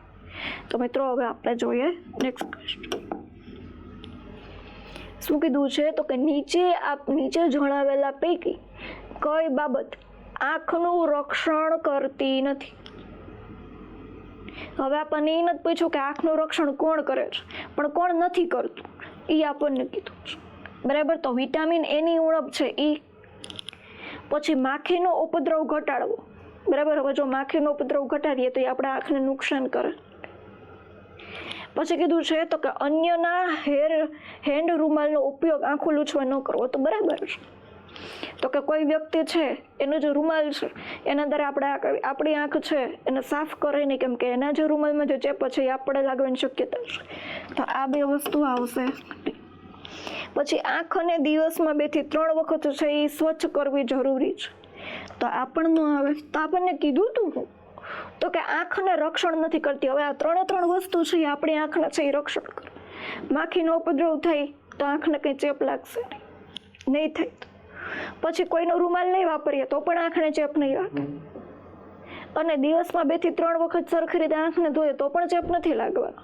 તો મિત્રો હવે આપણે જોઈએ નેક્સ્ટ ક્વેશ્ચન. શું કીધું છે તો કે નીચે જણાવેલા પૈકી કઈ બાબત આંખનું રક્ષણ કરતી નથી? હવે આપણને એ નથી પૂછ્યું કે આંખનું રક્ષણ કોણ કરે છે, પણ કોણ નથી કરતું એ આપણને કીધું છે બરાબર. તો વિટામિન એની ઉણપ છે એ. પછી માખીનો ઉપદ્રવ ઘટાડવો બરાબર. હવે જો માખીનો ઉપદ્રવ ઘટાડીએ તો એ આપણા આંખને નુકસાન કરે. પછી કીધું છે તો કે અન્યના હેન્ડ રૂમાલનો ઉપયોગ આંખો લૂછવા ન કરવો. તો બરાબર છે. તો કે કોઈ વ્યક્તિ છે એનો જે રૂમાલ છે એના અંદર આપણી આંખ છે એને સાફ કરે નહીં, કેમ કે એના જે રૂમાલમાં જે ચેપ છે એ આપણે લાગવાની શક્યતા છે. તો આ 2 વસ્તુ આવશે. પછી આંખને દિવસમાં 2 થી 3 વખત છે એ સ્વચ્છ કરવી જરૂરી છે. તો આ પણ ન આવે. તો આપણને કીધું તું તો કે આંખને રક્ષણ નથી કરતી. હવે આ 3 વસ્તુ છે એ આપણી આંખને છે એ રક્ષણ કરે. માખીનો ઉપદ્રવ થાય તો આંખને કંઈ ચેપ લાગશે નહીં થાય. પછી કોઈનો રૂમાલ નહીં વાપરીએ તો પણ આંખને ચેપ નહીં લાગે. અને દિવસમાં 2 થી 3 વખત સરખી રીતે આંખને ધોઈએ તો પણ ચેપ નથી લાગવાનો.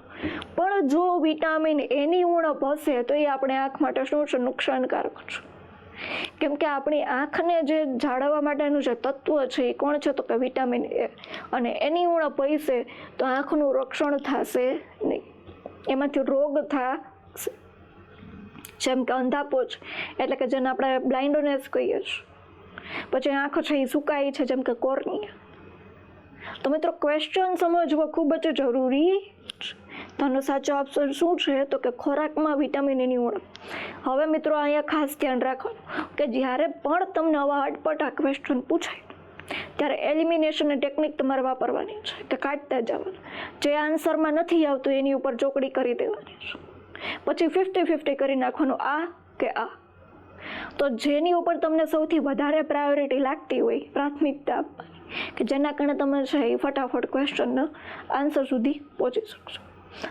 પણ જો વિટામિન એની ઉણપ હશે તો એ આપણે આંખ માટે શું છે? નુકસાનકારક છે. કેમ કે આપણી આંખને જે જાળવવા માટેનું જે તત્વ છે એ કોણ છે? તો કે વિટામિન એ. અને એની ઉણપ હશે તો આંખનું રક્ષણ થશે નહીં, એમાંથી રોગ થશે. જેમ કે અંધાપો છે એટલે કે જેને આપણે બ્લાઇન્ડનેસ કહીએ છીએ. પછી આંખ છે એ સુકાય છે જેમ કે કોર્નિયા. તો મિત્રો ક્વેશ્ચન સમજવો ખૂબ જ જરૂરી છે. તેનો સાચો ઓપ્શન શું છે? તો કે ખોરાકમાં વિટામિન એની ઉણપ. હવે મિત્રો અહીંયા ખાસ ધ્યાન રાખવાનું કે જ્યારે પણ તમને આવા અટપટા ક્વેશ્ચન પૂછાય ત્યારે એલિમિનેશનની ટેકનિક તમારે વાપરવાની છે કે કાઢતા જવાનું. જે આન્સરમાં નથી આવતું એની ઉપર ચોકડી કરી દેવાની છે. પછી 50-50 કરી નાખવાનું, આ કે આ. તો જેની ઉપર તમને સૌથી વધારે પ્રાયોરિટી લાગતી હોય, પ્રાથમિકતા આપવાની, કે જેના કારણે તમે છે એ ફટાફટ ક્વેશ્ચનનો આન્સર સુધી પહોંચી શકશો.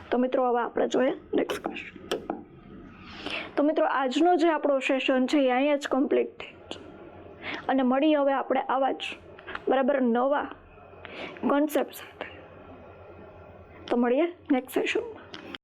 તો મિત્રો હવે આપણે જોઈએ નેક્સ્ટ ક્વેશ્ચન. તો મિત્રો આજનો જે આપણો સેશન છે એ અહીંયા જ કમ્પ્લીટ થઈ છે. અને મળી હવે આપણે આવા જ બરાબર નવા કોન્સેપ્ટ સાથે. તો મળીએ નેક્સ્ટ સેશનમાં.